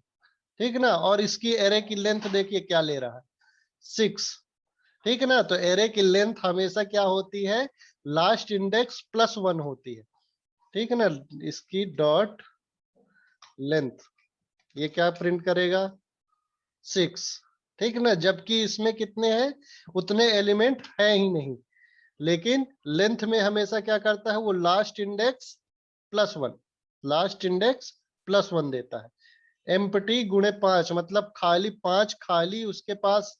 ठीक है ना। और इसकी एरे की लेंथ देखिए क्या ले रहा है, 6, ठीक है ना। तो एरे की लेंथ हमेशा क्या होती है, लास्ट इंडेक्स प्लस 1 होती है, ठीक है ना। इसकी डॉट लेंथ ये क्या प्रिंट करेगा, 6, ठीक है ना। जबकि इसमें कितने हैं, उतने एलिमेंट है ही नहीं, लेकिन लेंथ में हमेशा क्या करता है वो last index plus 1, last index plus 1 देता है। एम्प्टी गुणे 5 मतलब खाली 5 खाली उसके पास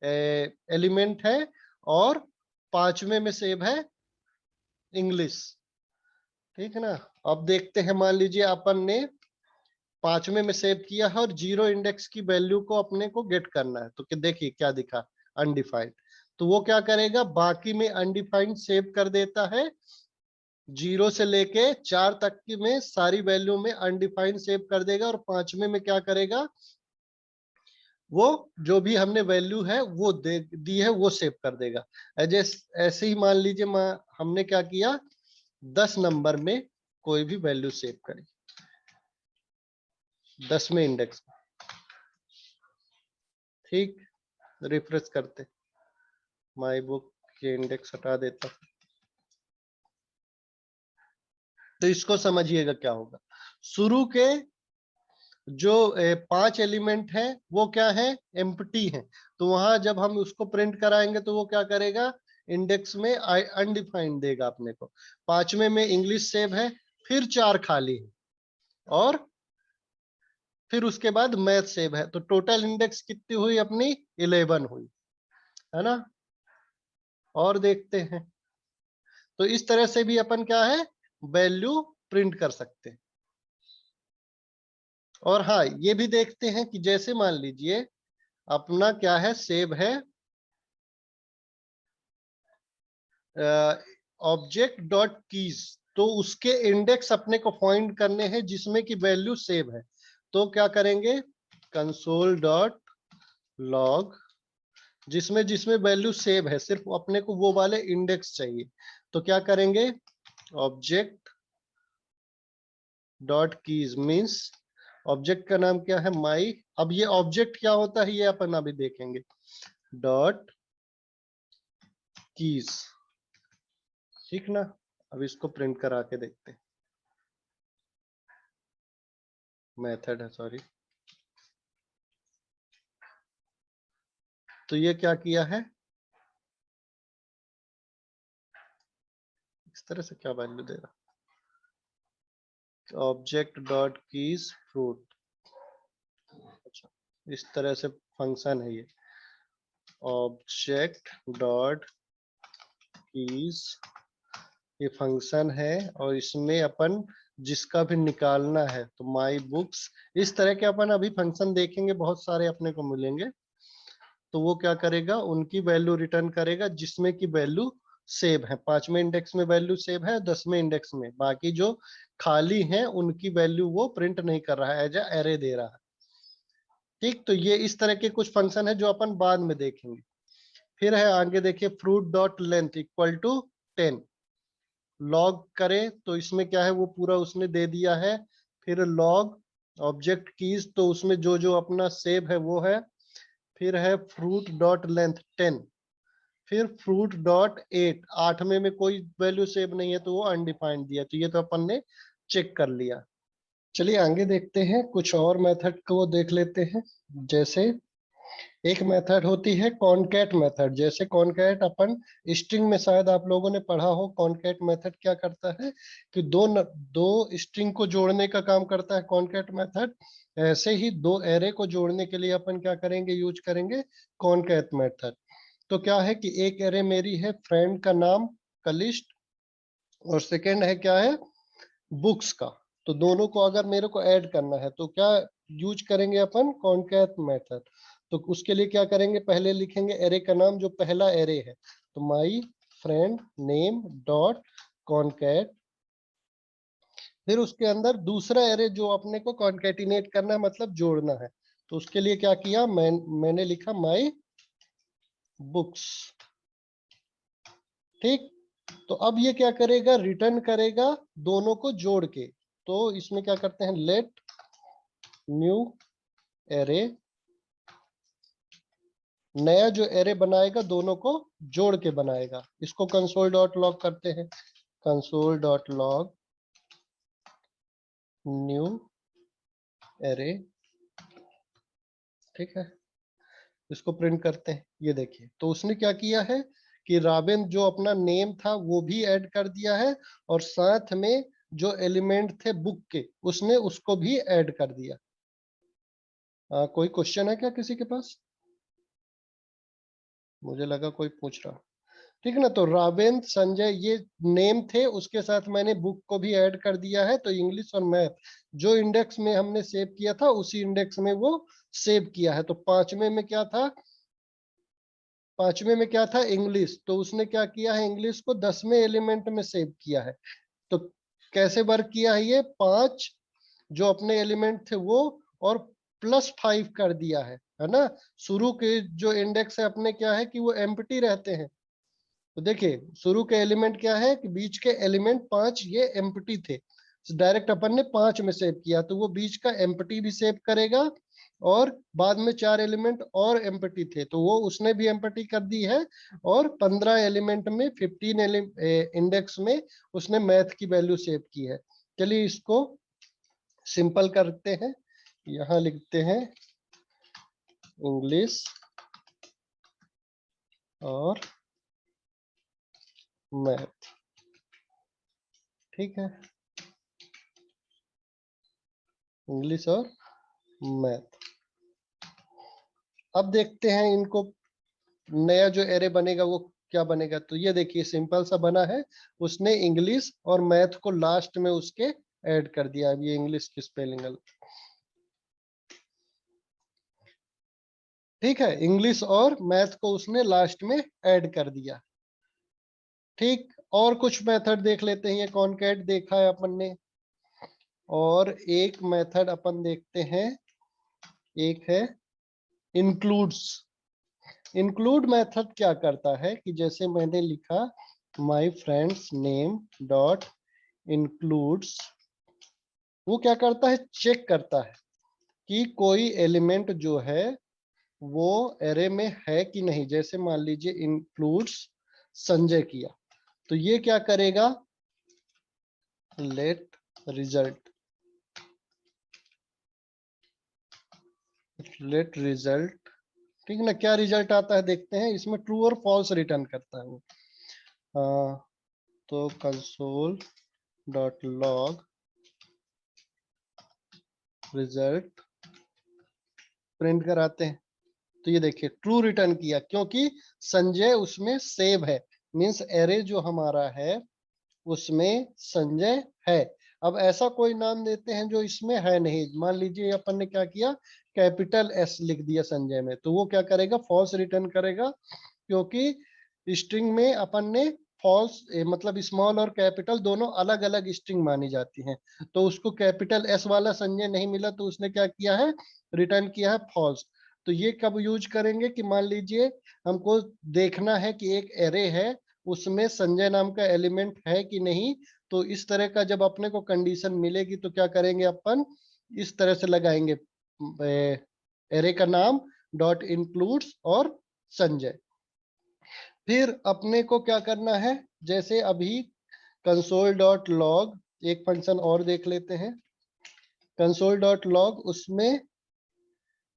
एलिमेंट है, और 5वें में सेव है इंग्लिश, ठीक है ना। अब देखते हैं, मान लीजिए अपन ने 5वें में सेव किया है और 0 इंडेक्स की वैल्यू को अपने को गेट करना है, तो देखिए क्या दिखा, अनडिफाइंड। तो वो क्या करेगा, बाकी में अनडिफाइंड सेव कर देता है, 0 से लेके 4 तक की में सारी वैल्यू में अनडिफाइंड सेव कर देगा, और 5वें में क्या करेगा, वो जो भी हमने वैल्यू है वो दे दी है वो सेव कर देगा। ऐसे ही मान लीजिए हमने क्या किया, 10 नंबर में कोई भी वैल्यू सेव करी, 10वें इंडेक्स, ठीक। रिफ्रेश करते, माई बुक के इंडेक्स हटा देता, तो इसको समझिएगा क्या होगा। शुरू के जो 5 एलिमेंट है वो क्या है, एम्प्टी है, तो वहां जब हम उसको प्रिंट कराएंगे तो वो क्या करेगा, इंडेक्स में अनडिफाइंड देगा अपने को। 5वें में इंग्लिश सेव है, फिर 4 खाली है, और फिर उसके बाद मैथ सेव है, तो टोटल इंडेक्स कितनी हुई अपनी, 11 हुई, है ना। और देखते हैं, तो इस तरह से भी अपन क्या है, वैल्यू प्रिंट कर सकते हैं। और हाँ ये भी देखते हैं कि जैसे मान लीजिए अपना क्या है, सेव है ऑब्जेक्ट डॉट कीज, तो उसके इंडेक्स अपने को फाइंड करने हैं जिसमें की वैल्यू सेव है। तो क्या करेंगे, कंसोल डॉट लॉग, जिसमें जिसमें वैल्यू सेव है सिर्फ अपने को वो वाले इंडेक्स चाहिए, तो क्या करेंगे, object dot keys means object का नाम क्या है, माई। अब ये ऑब्जेक्ट क्या होता है ये अपन अभी देखेंगे, डॉट कीज, ठीक ना। अब इसको प्रिंट करा के देखते हैं, मेथड है सॉरी। तो ये क्या किया है, तरह से क्या वैल्यू देगा, ऑब्जेक्ट डॉट कीज फ्रूट। अच्छा, इस तरह से फंक्शन है ये, ऑब्जेक्ट डॉट कीज, ये फंक्शन है और इसमें अपन जिसका भी निकालना है तो माई बुक्स, इस तरह के अपन अभी फंक्शन देखेंगे, बहुत सारे अपने को मिलेंगे। तो वो क्या करेगा, उनकी वैल्यू रिटर्न करेगा जिसमें की वैल्यू सेव है, 5वें इंडेक्स में वैल्यू सेव है, 10वें इंडेक्स में, बाकी जो खाली हैं उनकी वैल्यू वो प्रिंट नहीं कर रहा है, एज एरे दे रहा है। ठीक, तो ये इस तरह के कुछ फंक्शन है जो अपन बाद में देखेंगे। फिर है आगे देखिए, fruit dot length equal to 10, log करें तो इसमें क्या है वो पूरा उसने दे दिया है। फिर लॉग ऑब्जेक्ट कीज, तो उसमें जो जो अपना सेव है वो है। फिर है फ्रूट डॉट लेंथ 10, फिर फ्रूट डॉट 8, 8वें में कोई वैल्यू सेव नहीं है तो वो अनडिफाइंड दिया, तो ये तो अपन ने चेक कर लिया। चलिए आगे देखते हैं, कुछ और मेथड को देख लेते हैं। जैसे एक मेथड होती है कॉनकैट मेथड, जैसे कॉनकैट अपन स्ट्रिंग में शायद आप लोगों ने पढ़ा हो। कॉनकैट मेथड क्या करता है कि दो स्ट्रिंग को जोड़ने का काम करता है कॉनकैट मेथड। ऐसे ही दो एरे को जोड़ने के लिए अपन क्या करेंगे, यूज करेंगे कॉनकैट मेथड। तो क्या है कि एक एरे मेरी है फ्रेंड का नाम का लिस्ट, और सेकेंड है क्या है, बुक्स का। तो दोनों को अगर मेरे को ऐड करना है तो क्या यूज करेंगे अपन, कॉनकैट मेथड। तो उसके लिए क्या करेंगे, पहले लिखेंगे एरे का नाम, जो पहला एरे है तो my friend name dot concat. फिर उसके अंदर दूसरा एरे जो अपने को कॉन्केटिनेट करना है, मतलब जोड़ना है, तो उसके लिए क्या किया, मैंने लिखा माई बुक्स। ठीक, तो अब ये क्या करेगा, रिटर्न करेगा दोनों को जोड़ के। तो इसमें क्या करते हैं, लेट न्यू एरे, नया जो एरे बनाएगा दोनों को जोड़ के बनाएगा। इसको कंसोल डॉट लॉग करते हैं, console dot log new array. ठीक है, इसको प्रिंट करते हैं। ये देखिए, तो उसने क्या किया है कि राबिन जो अपना नेम था वो भी ऐड कर दिया है, और साथ में जो एलिमेंट थे बुक के उसने उसको भी ऐड कर दिया। कोई क्वेश्चन है क्या किसी के पास? मुझे लगा कोई पूछ रहा। ठीक है ना, तो रावेंद्र संजय ये नेम थे, उसके साथ मैंने बुक को भी ऐड कर दिया है। तो इंग्लिश और मैथ जो इंडेक्स में हमने सेव किया था उसी इंडेक्स में वो सेव किया है। तो पांचवें में क्या था, पांचवें में क्या था, इंग्लिश, तो उसने क्या किया है, इंग्लिश को 10वें एलिमेंट में सेव किया है। तो कैसे वर्क किया है, ये 5 जो अपने एलिमेंट थे वो, और +5 कर दिया है ना। शुरू के जो इंडेक्स है अपने क्या है कि वो एम्प्टी रहते हैं। तो देखिए शुरू के एलिमेंट क्या है कि बीच के एलिमेंट 5 ये एम्प्टी थे, डायरेक्ट अपन ने 5 में सेव किया, तो वो बीच का एम्प्टी भी सेव करेगा। और बाद में 4 एलिमेंट और एम्प्टी थे तो वो उसने भी एम्प्टी कर दी है। और 15 एलिमेंट में 15 इंडेक्स में उसने मैथ की वैल्यू सेव की है। चलिए इसको सिंपल करते हैं, यहाँ लिखते हैं इंग्लिश और मैथ। ठीक है, इंग्लिश और मैथ। अब देखते हैं इनको, नया जो एरे बनेगा वो क्या बनेगा। तो ये देखिए सिंपल सा बना है, उसने इंग्लिश और मैथ को लास्ट में उसके ऐड कर दिया। अब ये इंग्लिश की स्पेलिंग, ठीक है, इंग्लिश और मैथ को उसने लास्ट में ऐड कर दिया। ठीक, और कुछ मेथड देख लेते हैं। ये कॉनकैट देखा है अपन ने, और एक मेथड अपन देखते हैं, एक है इंक्लूड्स। इंक्लूड मेथड क्या करता है कि जैसे मैंने लिखा my friends name dot includes, वो क्या करता है, चेक करता है कि कोई एलिमेंट जो है वो एरे में है कि नहीं। जैसे मान लीजिए इंक्लूड्स संजय किया, तो ये क्या करेगा, लेट रिजल्ट, लेट रिजल्ट। ठीक ना, क्या रिजल्ट आता है देखते हैं। इसमें ट्रू और फॉल्स रिटर्न करता है वो। तो console dot log result print कराते हैं। तो ये देखिए ट्रू रिटर्न किया क्योंकि संजय उसमें सेव है, मींस एरे जो हमारा है उसमें संजय है। अब ऐसा कोई नाम देते हैं जो इसमें है नहीं, मान लीजिए अपन ने क्या किया, कैपिटल एस लिख दिया संजय में, तो वो क्या करेगा, फॉल्स रिटर्न करेगा, क्योंकि स्ट्रिंग में अपन ने फॉल्स मतलब स्मॉल और कैपिटल दोनों अलग अलग स्ट्रिंग मानी जाती हैं। तो उसको कैपिटल एस वाला संजय नहीं मिला, तो उसने क्या किया है, रिटर्न किया है फॉल्स। तो ये कब यूज करेंगे कि मान लीजिए हमको देखना है कि एक एरे है उसमें संजय नाम का एलिमेंट है कि नहीं, तो इस तरह का जब अपने को कंडीशन मिलेगी तो क्या करेंगे अपन, इस तरह से लगाएंगे एरे का नाम डॉट इंक्लूड्स और संजय। फिर अपने को क्या करना है, जैसे अभी कंसोल डॉट लॉग, एक फंक्शन और देख लेते हैं कंसोल डॉट लॉग, उसमें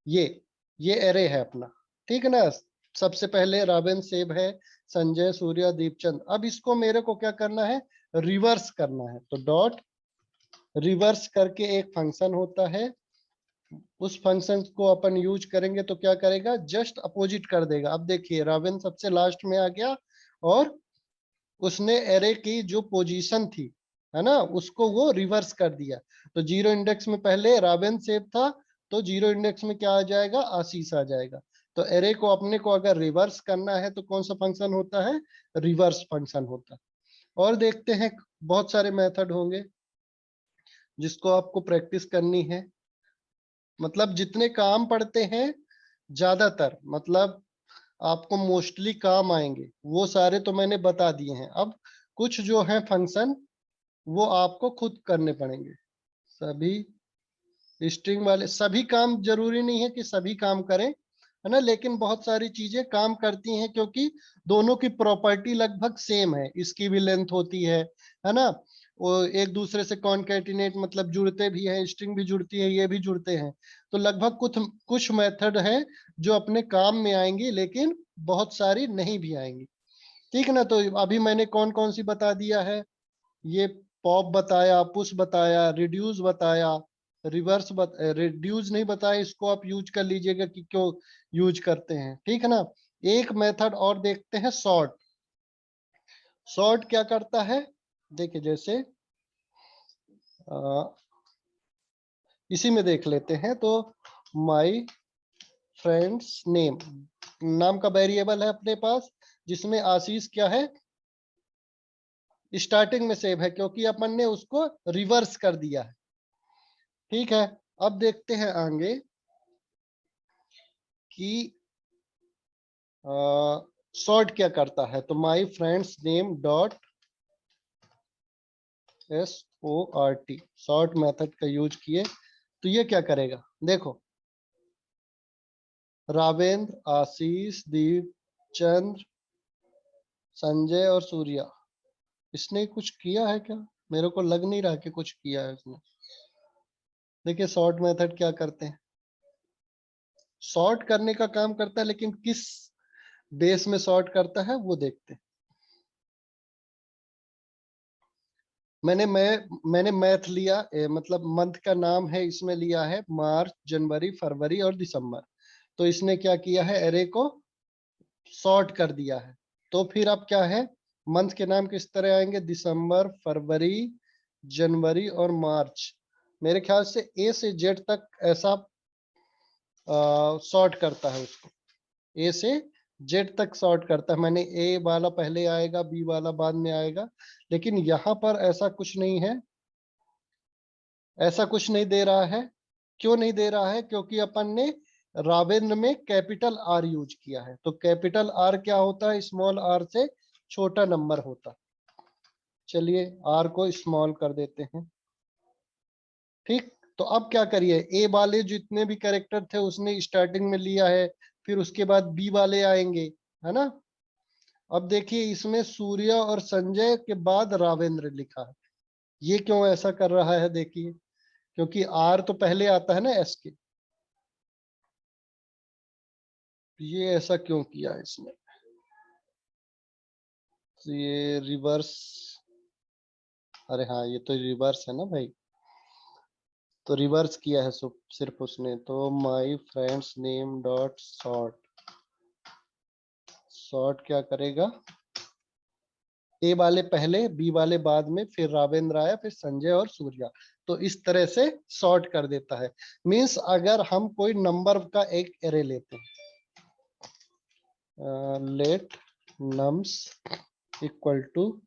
ये एरे है अपना, ठीक है ना। सबसे पहले रावेन सेब है, संजय, सूर्या, दीपचंद। अब इसको मेरे को क्या करना है, रिवर्स करना है। तो डॉट रिवर्स करके एक फंक्शन होता है, उस फंक्शन को अपन यूज करेंगे तो क्या करेगा, जस्ट अपोजिट कर देगा। अब देखिए रावेन सबसे लास्ट में आ गया और उसने एरे की जो पोजीशन थी, है ना, उसको वो रिवर्स कर दिया। तो जीरो इंडेक्स में पहले रावेन सेव था, तो जीरो इंडेक्स में क्या आ जाएगा, आशीष आ जाएगा। तो एरे को अपने को अगर रिवर्स करना है तो कौन सा फंक्शन होता है, रिवर्स फंक्शन होता है। और देखते हैं, बहुत सारे मेथड होंगे जिसको आपको प्रैक्टिस करनी है। मतलब जितने काम पढ़ते हैं ज्यादातर, मतलब आपको मोस्टली काम आएंगे, वो सारे तो मैंने बता दिए हैं। अब कुछ जो है फंक्शन वो आपको खुद करने पड़ेंगे। सभी स्ट्रिंग वाले सभी काम, जरूरी नहीं है कि सभी काम करें, है ना, लेकिन बहुत सारी चीजें काम करती हैं क्योंकि दोनों की प्रॉपर्टी लगभग सेम है। इसकी भी लेंथ होती है ना, वो एक दूसरे से कॉन्केटिनेट मतलब जुड़ते भी हैं, स्ट्रिंग भी जुड़ती है, ये भी जुड़ते हैं। तो लगभग कुछ कुछ मेथड है जो अपने काम में आएंगी, लेकिन बहुत सारी नहीं भी आएंगी, ठीक है ना। तो अभी मैंने कौन कौन सी बता दिया है, ये पॉप बताया, पुश बताया, रिड्यूस बताया, रिड्यूस नहीं बताया, इसको आप यूज कर लीजिएगा कि क्यों यूज करते हैं, ठीक है ना। एक मेथड और देखते हैं, सॉर्ट। सॉर्ट क्या करता है, देखिए जैसे आ, इसी में देख लेते हैं। तो माई फ्रेंड्स नेम नाम का वेरिएबल है अपने पास, जिसमें आशीष क्या है, स्टार्टिंग में सेव है, क्योंकि अपन ने उसको रिवर्स कर दिया है, ठीक है। अब देखते हैं आगे कि सॉर्ट क्या करता है। तो my friends name dot SORT, sort method का यूज किए तो ये क्या करेगा, देखो रावेंद्र, आशीष, दीप चंद्र, संजय और सूर्या, इसने कुछ किया है क्या, मेरे को लग नहीं रहा कि कुछ किया है इसने। देखिए सॉर्ट मेथड क्या करते हैं, सॉर्ट करने का काम करता है, लेकिन किस बेस में सॉर्ट करता है वो देखते हैं। मैंने मैथ लिया, मतलब मंथ का नाम है, इसमें लिया है मार्च, जनवरी, फरवरी और दिसंबर। तो इसने क्या किया है, एरे को सॉर्ट कर दिया है। तो फिर अब क्या है, मंथ के नाम किस तरह आएंगे, दिसंबर, फरवरी, जनवरी और मार्च। मेरे ख्याल से ए से जेड तक ऐसा सॉर्ट करता है उसको, ए से जेड तक सॉर्ट करता है। मैंने ए वाला पहले आएगा, बी वाला बाद में आएगा, लेकिन यहाँ पर ऐसा कुछ नहीं है, ऐसा कुछ नहीं दे रहा है। क्यों नहीं दे रहा है, क्योंकि अपन ने रावेंद्र में कैपिटल आर यूज किया है। तो कैपिटल आर क्या होता है, स्मॉल आर से छोटा नंबर होता है। चलिए आर को स्मॉल कर देते हैं, ठीक। तो अब क्या करिए, ए वाले जितने भी कैरेक्टर थे उसने स्टार्टिंग में लिया है, फिर उसके बाद बी वाले आएंगे, है ना। अब देखिए इसमें सूर्य और संजय के बाद रावेंद्र लिखा है, ये क्यों ऐसा कर रहा है, देखिए क्योंकि आर तो पहले आता है ना एस के, ये ऐसा क्यों किया इसने, तो ये रिवर्स अरे हाँ, ये तो रिवर्स है ना भाई, तो रिवर्स किया है सिर्फ उसने, तो my friends name dot sort, sort क्या करेगा, ए वाले पहले बी वाले बाद में, फिर रावेंद्र आया, फिर संजय और सूर्या, तो इस तरह से सॉर्ट कर देता है। मींस अगर हम कोई नंबर का एक एरे लेते हैं, लेट नम्स इक्वल टू,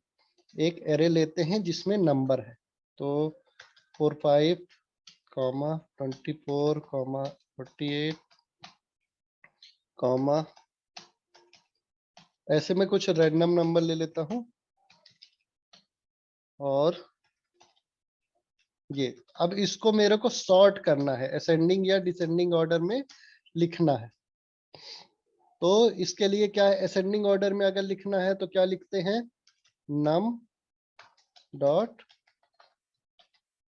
एक एरे लेते हैं जिसमें नंबर है, तो 45 कॉमा 24 कॉमा 48 कॉमा, ऐसे में कुछ रैंडम नंबर ले लेता हूं, और ये अब इसको मेरे को सॉर्ट करना है, असेंडिंग या डिसेंडिंग ऑर्डर में लिखना है। तो इसके लिए क्या है, असेंडिंग ऑर्डर में अगर लिखना है तो क्या लिखते हैं, नम डॉट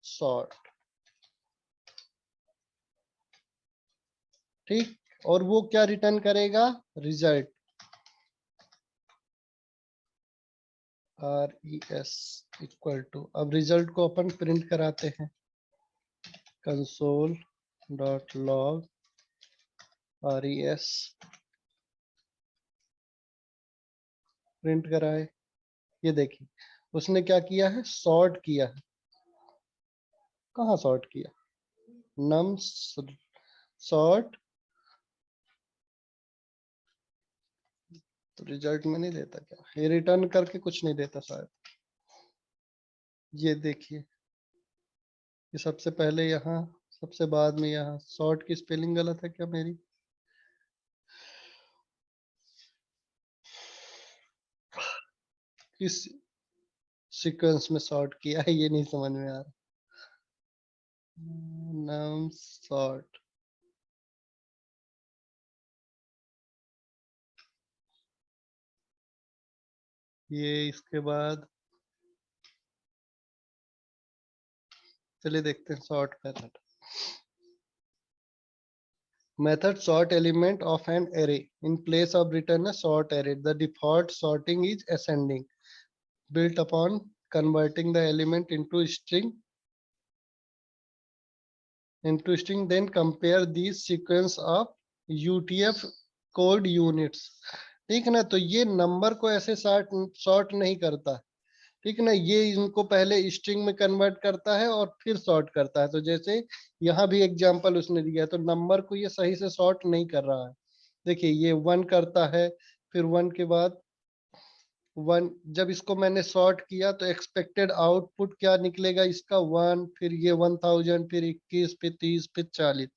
सॉर्ट, ठीक, और वो क्या रिटर्न करेगा, रिजल्ट, RES इक्वल टू, अब रिजल्ट को अपन प्रिंट कराते हैं, console dot log RES, print कराए। ये देखिए उसने क्या किया है, सॉर्ट किया है। कहाँ सॉर्ट किया, नम सॉर्ट, तो रिजल्ट में नहीं देता क्या, ये रिटर्न करके कुछ नहीं देता शायद। ये देखिए, ये सबसे पहले यहाँ, सबसे बाद में यहाँ, सॉर्ट की स्पेलिंग गलत है क्या मेरी, किस सीक्वेंस में सॉर्ट किया है ये नहीं समझ में आ रहा। नाम सॉर्ट, ये इसके बाद चलिए देखते हैं sort method. Method sort element of an array in place of return a sort array. The default sorting is ascending, built upon converting the element into string, then compare these sequence of UTF code units. ठीक है ना, तो ये number को ऐसे sort नहीं करता, ठीक है ना, ये इनको पहले स्ट्रिंग में कन्वर्ट करता है और फिर सॉर्ट करता है। तो जैसे यहाँ भी एग्जांपल उसने दिया, तो नंबर को ये सही से सॉर्ट नहीं कर रहा है। देखिए ये 1 करता है, फिर 1 के बाद 1, जब इसको मैंने सॉर्ट किया तो एक्सपेक्टेड आउटपुट क्या निकलेगा इसका, 1, फिर ये 1000, फिर 21, फिर 30, फिर 40।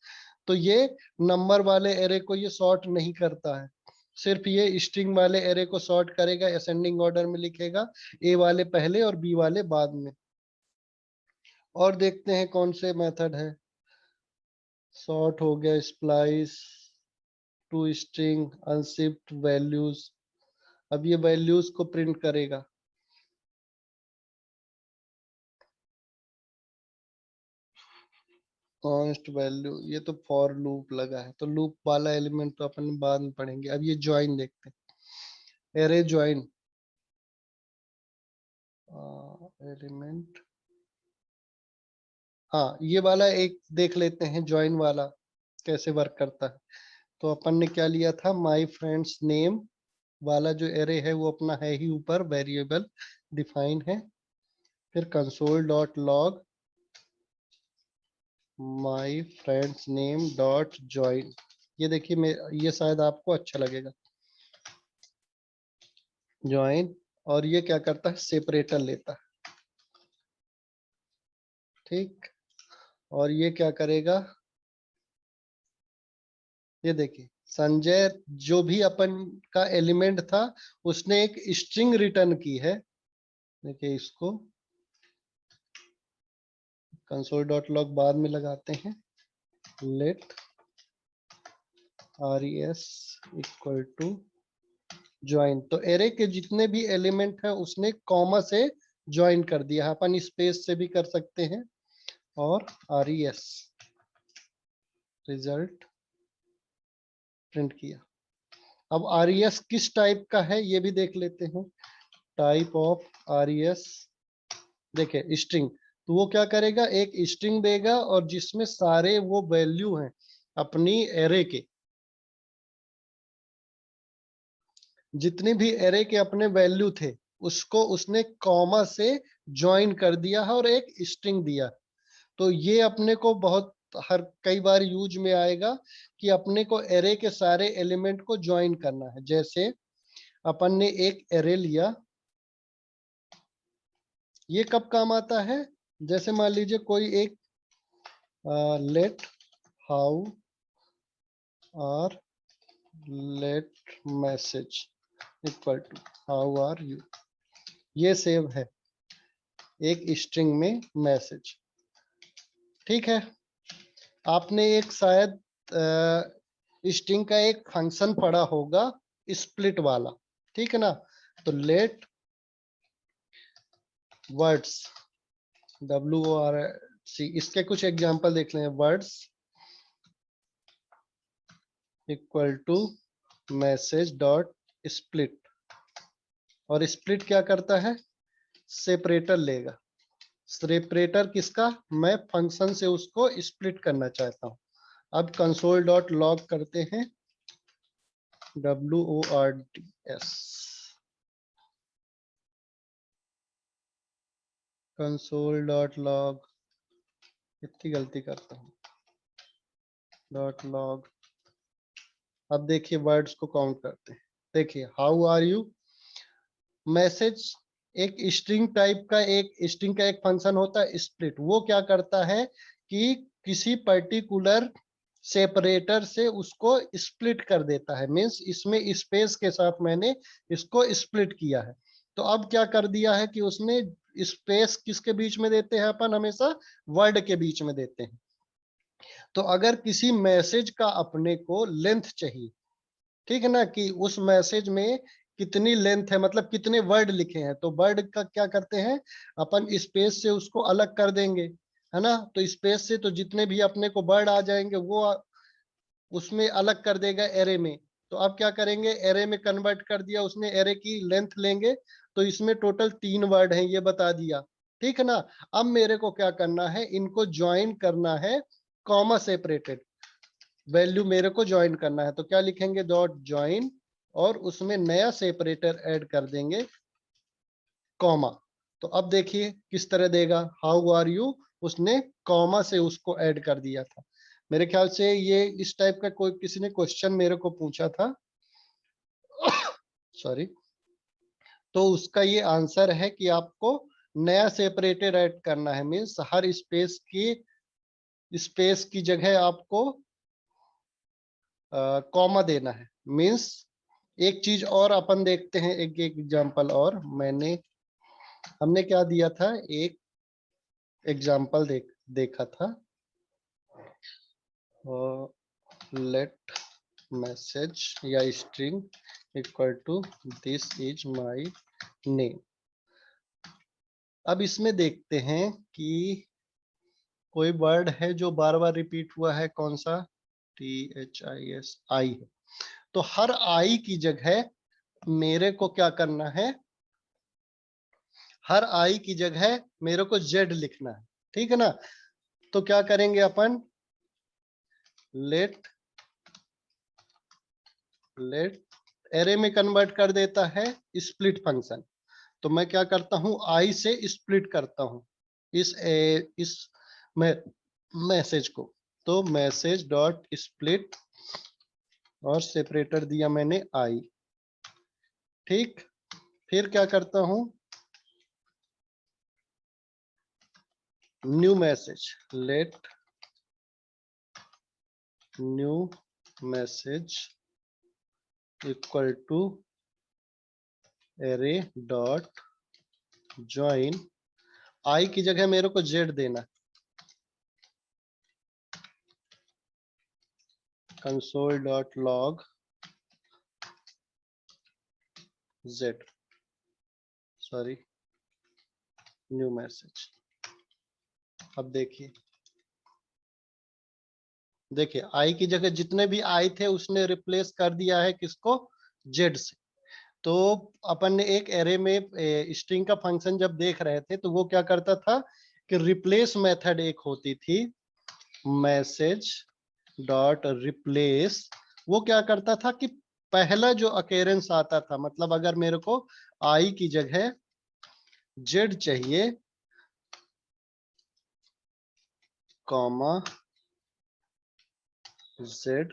तो ये नंबर वाले एरे को ये सॉर्ट नहीं करता है, सिर्फ ये स्ट्रिंग वाले एरे को सॉर्ट करेगा, असेंडिंग ऑर्डर में लिखेगा, ए वाले पहले और बी वाले बाद में। और देखते हैं कौन से मेथड है, सॉर्ट हो गया, splice to string unshift values, अब ये वैल्यूज को प्रिंट करेगा, कॉन्स्ट वैल्यू, ये तो फॉर लूप लगा है, तो लूप वाला एलिमेंट तो अपन बाद में पढ़ेंगे। अब ये ज्वाइन देखते हैं, एरे ज्वाइन एलिमेंट, हाँ ये वाला एक देख लेते हैं, ज्वाइन वाला कैसे वर्क करता है। तो अपन ने क्या लिया था, माय फ्रेंड्स नेम वाला जो एरे है वो अपना है ही ऊपर, वेरिएबल डिफाइन है, फिर console dot log my friends name dot join. ये देखिए मैं, ये शायद आपको अच्छा लगेगा, ज्वाइन, और ये क्या करता है, सेपरेटर लेता है, ठीक, और ये क्या करेगा, ये देखिए संजय जो भी अपन का एलिमेंट था उसने एक स्ट्रिंग रिटर्न की है, देखिए इसको कंसोल डॉट लॉग बाद में लगाते हैं, let RES equal to join, तो एरे के जितने भी एलिमेंट है उसने कॉमा से ज्वाइन कर दिया, अपन स्पेस से भी कर सकते हैं, और RES रिजल्ट प्रिंट किया। अब RES किस टाइप का है ये भी देख लेते हैं, टाइप ऑफ RES देखिए स्ट्रिंग, तो वो क्या करेगा, एक स्ट्रिंग देगा और जिसमें सारे वो वैल्यू हैं अपनी एरे के, जितने भी एरे के अपने वैल्यू थे उसको उसने कॉमा से ज्वाइन कर दिया है और एक स्ट्रिंग दिया। तो ये अपने को बहुत हर कई बार यूज में आएगा कि अपने को एरे के सारे एलिमेंट को ज्वाइन करना है। जैसे अपन ने एक एरे लिया, ये कब काम आता है, जैसे मान लीजिए कोई एक let how are let message equal to how are you, ये सेव है एक स्ट्रिंग में मैसेज। ठीक है, आपने एक शायद स्ट्रिंग का एक फंक्शन पढ़ा होगा स्प्लिट वाला, ठीक है ना। तो लेट वर्ड्स WORDS, इसके कुछ एग्जांपल देख लें। Words equal to message dot split, और स्प्लिट क्या करता है, सेपरेटर लेगा। सेपरेटर किसका, मैं फंक्शन से उसको स्प्लिट करना चाहता हूं। अब कंसोल डॉट लॉग करते हैं, WORDS, कंसोल डॉट लॉग, कितनी गलती करता हूँ, डॉट लॉग। अब देखिए वर्ड्स को काउंट करते हैं। देखिए हाउ आर यू मैसेज, एक स्ट्रिंग टाइप का, एक स्ट्रिंग का एक फंक्शन होता है स्प्लिट। वो क्या करता है कि किसी पर्टिकुलर सेपरेटर से उसको स्प्लिट कर देता है, मींस इसमें स्पेस के साथ मैंने इसको स्प्लिट किया है। तो अब क्या कर दिया है कि उसने स्पेस किसके बीच में देते हैं, अपन हमेशा वर्ड के बीच में देते हैं। तो अगर किसी मैसेज का अपने को लेंथ चाहिए, ठीक है ना, कि उस मैसेज में कितनी लेंथ है, मतलब कितने वर्ड लिखे हैं, तो वर्ड का क्या करते हैं अपन, स्पेस से उसको अलग कर देंगे, है ना। तो स्पेस से तो जितने भी अपने को वर्ड आ जाएंगे वो उसमें अलग कर देगा एरे में। तो अब क्या करेंगे, एरे में कन्वर्ट कर दिया उसने, एरे की लेंथ लेंगे, तो इसमें टोटल 3 वर्ड हैं ये बता दिया, ठीक है ना। अब मेरे को क्या करना है, इनको ज्वाइन करना है कॉमा सेपरेटेड, वैल्यू मेरे को ज्वाइन करना है। तो क्या लिखेंगे, डॉट ज्वाइन, और उसमें नया सेपरेटर ऐड कर देंगे कॉमा। तो अब देखिए किस तरह देगा, हाउ आर यू, उसने कॉमा से उसको ऐड कर दिया था। मेरे ख्याल से ये इस टाइप का कोई किसी ने क्वेश्चन मेरे को पूछा था, सॉरी। तो उसका ये आंसर है कि आपको नया सेपरेटर ऐड करना है, मीन्स हर स्पेस की जगह आपको कॉमा देना है। मीन्स एक चीज और अपन देखते हैं, एक एग्जांपल और हमने क्या दिया था, एक एग्जांपल देखा था, लेट मैसेज या string equal to this is my name. अब इसमें देखते हैं कि कोई वर्ड है जो बार बार रिपीट हुआ है, कौन सा, THIS, आई है। तो हर आई की जगह मेरे को क्या करना है, हर आई की जगह मेरे को जेड लिखना है, ठीक है ना। तो क्या करेंगे अपन, लेट एरे में कन्वर्ट कर देता है स्प्लिट फंक्शन। तो मैं क्या करता हूं, आई से स्प्लिट करता हूं इस मैसेज को। तो मैसेज डॉट स्प्लिट, और सेपरेटर दिया मैंने आई, ठीक। फिर क्या करता हूं, new message, let new message equal to array dot join, I की जगह मेरे को जेड देना, console dot log Z, sorry, new message. अब देखिए आई की जगह जितने भी आई थे उसने रिप्लेस कर दिया है किसको, जेड से। तो अपन ने एक एरे में स्ट्रिंग का फंक्शन जब देख रहे थे तो वो क्या करता था कि रिप्लेस मेथड एक होती थी, मैसेज डॉट रिप्लेस। वो क्या करता था कि पहला जो अकेरेंस आता था, मतलब अगर मेरे को आई की जगह जेड चाहिए, कॉमा जेड,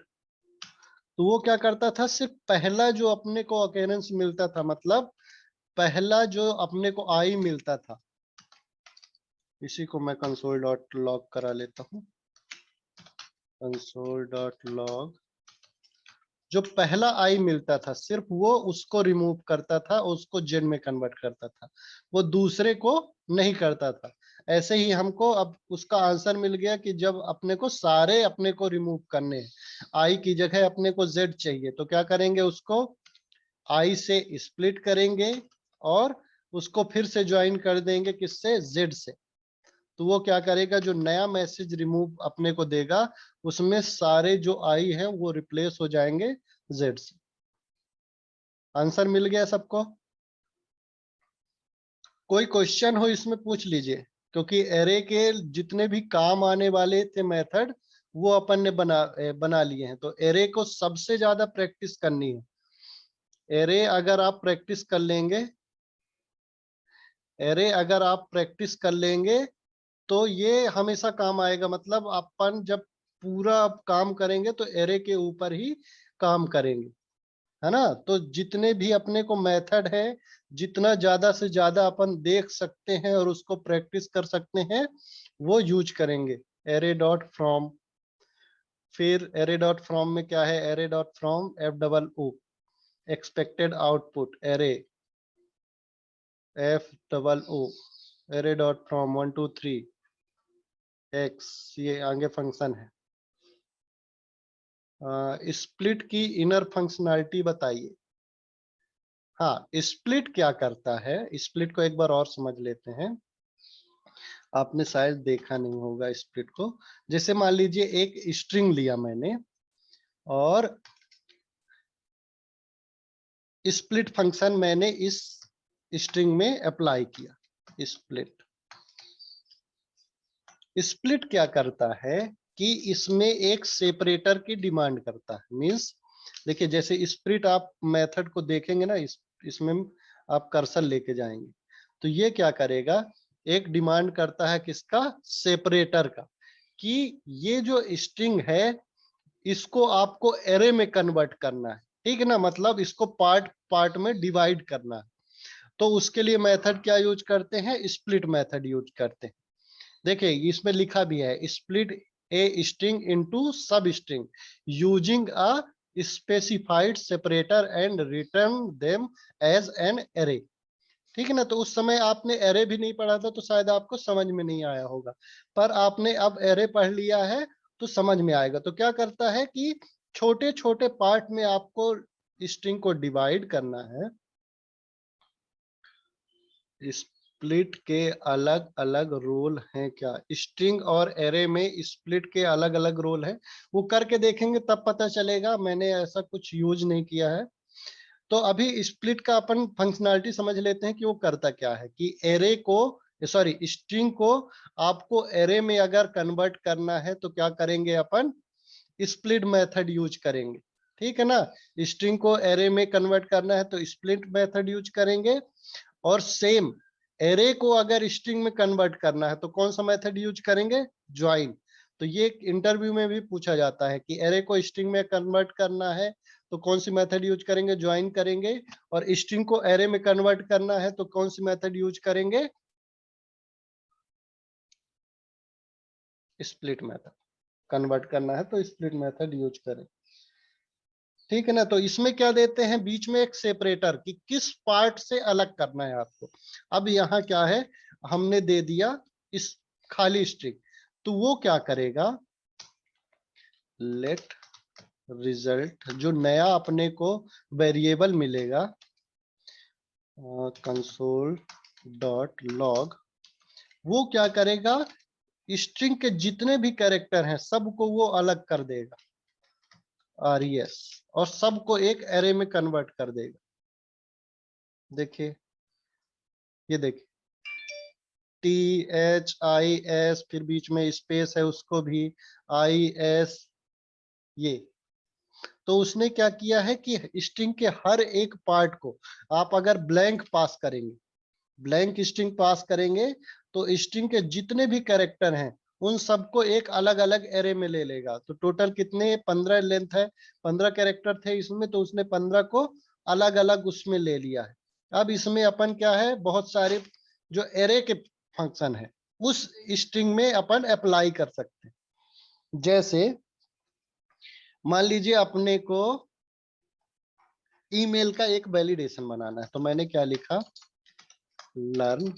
तो वो क्या करता था, सिर्फ पहला जो अपने को अकेरेंस मिलता था, मतलब पहला जो अपने को आई मिलता था, इसी को मैं कंसोल डॉट लॉग करा लेता हूँ। कंसोल डॉट लॉग, जो पहला आई मिलता था सिर्फ वो उसको रिमूव करता था, उसको जेड में कन्वर्ट करता था, वो दूसरे को नहीं करता था। ऐसे ही हमको अब उसका आंसर मिल गया कि जब अपने को सारे अपने को रिमूव करने हैं, आई की जगह अपने को जेड चाहिए, तो क्या करेंगे, उसको आई से स्प्लिट करेंगे और उसको फिर से ज्वाइन कर देंगे, किससे, जेड से। तो वो क्या करेगा, जो नया मैसेज रिमूव अपने को देगा उसमें सारे जो आई है वो रिप्लेस हो जाएंगे जेड से। आंसर मिल गया सबको? कोई क्वेश्चन हो इसमें पूछ लीजिए, क्योंकि एरे के जितने भी काम आने वाले थे मेथड वो अपन ने बना लिए हैं। तो एरे को सबसे ज्यादा प्रैक्टिस करनी है। एरे अगर आप प्रैक्टिस कर लेंगे, एरे अगर आप प्रैक्टिस कर लेंगे तो ये हमेशा काम आएगा। मतलब अपन जब पूरा काम करेंगे तो एरे के ऊपर ही काम करेंगे, है ना। तो जितने भी अपने को मेथड है, जितना ज्यादा से ज्यादा अपन देख सकते हैं और उसको प्रैक्टिस कर सकते हैं, वो यूज करेंगे। एरे डॉट फ्रॉम, फिर एरे डॉट फ्रॉम में क्या है, array dot from F double O, expected output array, F double O, array dot from 1 2 3 x, ये आगे फंक्शन है। स्प्लिट की इनर फंक्शनैलिटी बताइए। हाँ, स्प्लिट क्या करता है, स्प्लिट को एक बार और समझ लेते हैं। आपने शायद देखा नहीं होगा स्प्लिट को। जैसे मान लीजिए एक स्ट्रिंग लिया मैंने और स्प्लिट फंक्शन मैंने इस स्ट्रिंग में अप्लाई किया। स्प्लिट, स्प्लिट क्या करता है कि इसमें एक सेपरेटर की डिमांड करता है। मींस देखिए, जैसे स्प्लिट आप मेथड को देखेंगे ना, इसमें आप कर्सर लेके जाएंगे तो ये क्या करेगा, एक डिमांड करता है किसका, सेपरेटर का, कि ये जो स्ट्रिंग है इसको आपको एरे में कन्वर्ट करना है, ठीक है ना। मतलब इसको पार्ट पार्ट में डिवाइड करना है। तो उसके लिए मेथड क्या यूज करते हैं, स्प्लिट मेथड यूज करते हैं। देखिए इसमें लिखा भी है, split a string into sub string using a specified separator and return them as an array. ठीक है ना। तो उस समय आपने एरे भी नहीं पढ़ा था तो शायद आपको समझ में नहीं आया होगा, पर आपने अब एरे पढ़ लिया है तो समझ में आएगा। तो क्या करता है कि छोटे छोटे पार्ट में आपको स्ट्रिंग को डिवाइड करना है। स्प्लिट के अलग अलग रोल हैं क्या, स्ट्रिंग और एरे में स्प्लिट के अलग अलग रोल हैं। वो करके देखेंगे तब पता चलेगा, मैंने ऐसा कुछ यूज नहीं किया है। तो अभी स्प्लिट का अपन फंक्शनैलिटी समझ लेते हैं कि वो करता क्या है, कि एरे को, सॉरी, स्ट्रिंग को आपको एरे में अगर कन्वर्ट करना है तो क्या करेंगे, अपन स्प्लिट मेथड यूज करेंगे। ठीक है ना। स्ट्रिंग को एरे में कन्वर्ट करना है तो स्प्लिट मेथड यूज करेंगे, और सेम एरे को अगर स्ट्रिंग में कन्वर्ट करना है तो कौन सा मेथड यूज करेंगे, ज्वाइन। तो ये इंटरव्यू में भी पूछा जाता है कि एरे को स्ट्रिंग में कन्वर्ट करना है तो कौन सी मेथड यूज करेंगे, ज्वाइन करेंगे। और स्ट्रिंग को एरे में कन्वर्ट करना है तो कौन सी मेथड यूज करेंगे, स्प्लिट मेथड। कन्वर्ट करना है तो स्प्लिट मेथड यूज करें। ठीक है ना। तो इसमें क्या देते हैं, बीच में एक सेपरेटर, कि किस पार्ट से अलग करना है आपको। अब यहाँ क्या है, हमने दे दिया इस खाली स्ट्रिंग, तो वो क्या करेगा, लेट रिजल्ट, जो नया अपने को वेरिएबल मिलेगा, कंसोल डॉट लॉग, वो क्या करेगा, स्ट्रिंग के जितने भी कैरेक्टर हैं सबको वो अलग कर देगा, RES, और सबको एक एरे में कन्वर्ट कर देगा। देखिए, ये देखिए THIS, फिर बीच में स्पेस है, उसको भी IS, ये। तो उसने क्या किया है कि स्ट्रिंग के हर एक पार्ट को आप अगर ब्लैंक पास करेंगे, ब्लैंक स्ट्रिंग पास करेंगे, तो स्ट्रिंग के जितने भी कैरेक्टर हैं उन सबको एक अलग अलग एरे में ले लेगा। तो टोटल कितने, 15 लेंथ है, 15 कैरेक्टर थे इसमें, तो उसने 15 को अलग अलग उसमें ले लिया है। अब इसमें अपन क्या है, बहुत सारे जो एरे के फंक्शन है उस स्ट्रिंग में अपन अप्लाई कर सकते हैं। जैसे मान लीजिए अपने को ईमेल का एक वैलिडेशन बनाना है, तो मैंने क्या लिखा, लर्न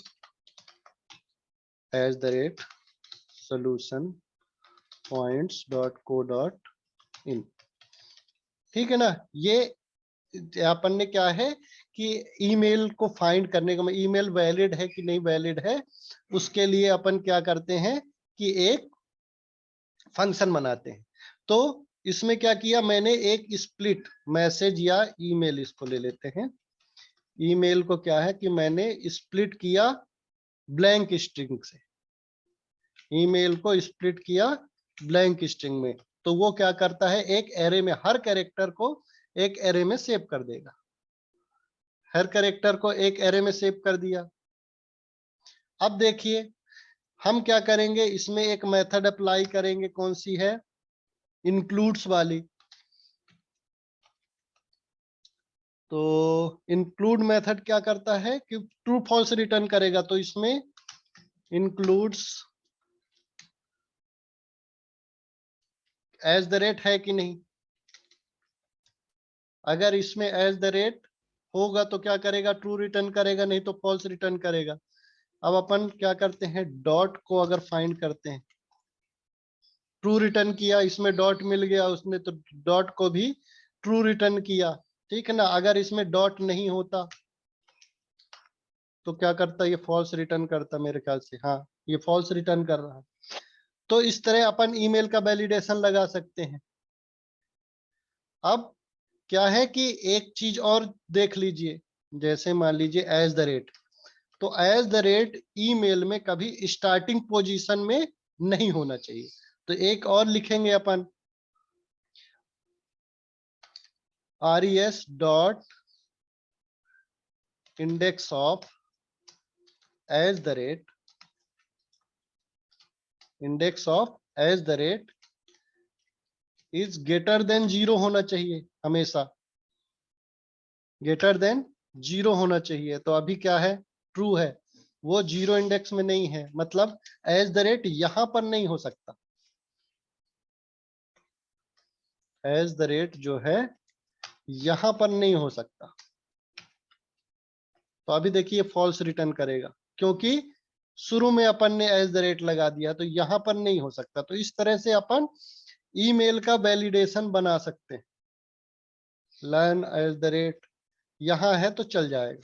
@solution points.co.in, ठीक है ना। ये अपन ने क्या है कि ईमेल को फाइंड करने का, ईमेल वैलिड है कि नहीं वैलिड है, उसके लिए अपन क्या करते हैं कि एक फंक्शन बनाते हैं। तो इसमें क्या किया मैंने, एक स्प्लिट मैसेज या ईमेल, इसको ले लेते हैं, ईमेल को क्या है कि मैंने स्प्लिट किया ब्लैंक स्ट्रिंग से, ईमेल को स्प्लिट किया ब्लैंक स्ट्रिंग में। तो वो क्या करता है, एक एरे में हर कैरेक्टर को एक एरे में सेव कर देगा, हर कैरेक्टर को एक एरे में सेव कर दिया। अब देखिए हम क्या करेंगे, इसमें एक मेथड अप्लाई करेंगे, कौन सी है, इंक्लूड्स वाली। तो इंक्लूड मेथड क्या करता है कि ट्रू फॉल्स रिटर्न करेगा। तो इसमें इंक्लूड्स @ है कि नहीं, अगर इसमें @ होगा तो क्या करेगा, ट्रू रिटर्न करेगा, नहीं तो फॉल्स रिटर्न करेगा। अब अपन क्या करते हैं, डॉट को अगर फाइंड करते हैं, ट्रू रिटर्न किया, इसमें डॉट मिल गया उसने, तो डॉट को भी ट्रू रिटर्न किया, ठीक है ना। अगर इसमें डॉट नहीं होता तो क्या करता, ये फॉल्स रिटर्न करता मेरे ख्याल से, हाँ ये फॉल्स रिटर्न कर रहा है। तो इस तरह अपन ईमेल का वैलिडेशन लगा सकते हैं। अब क्या है कि एक चीज और देख लीजिए, जैसे मान लीजिए @, तो @ ईमेल में कभी स्टार्टिंग पोजीशन में नहीं होना चाहिए। तो एक और लिखेंगे अपन, res.index of @ index of @ is greater than 0 होना चाहिए, हमेशा ग्रेटर देन 0 होना चाहिए। तो अभी क्या है, ट्रू है, वो 0 इंडेक्स में नहीं है, मतलब @ यहां पर नहीं हो सकता, @ जो है यहां पर नहीं हो सकता। तो अभी देखिए फॉल्स रिटर्न करेगा, क्योंकि शुरू में अपन ने @ लगा दिया, तो यहां पर नहीं हो सकता। तो इस तरह से अपन ईमेल का वैलिडेशन बना सकते हैं। लर्न @ यहां है तो चल जाएगा।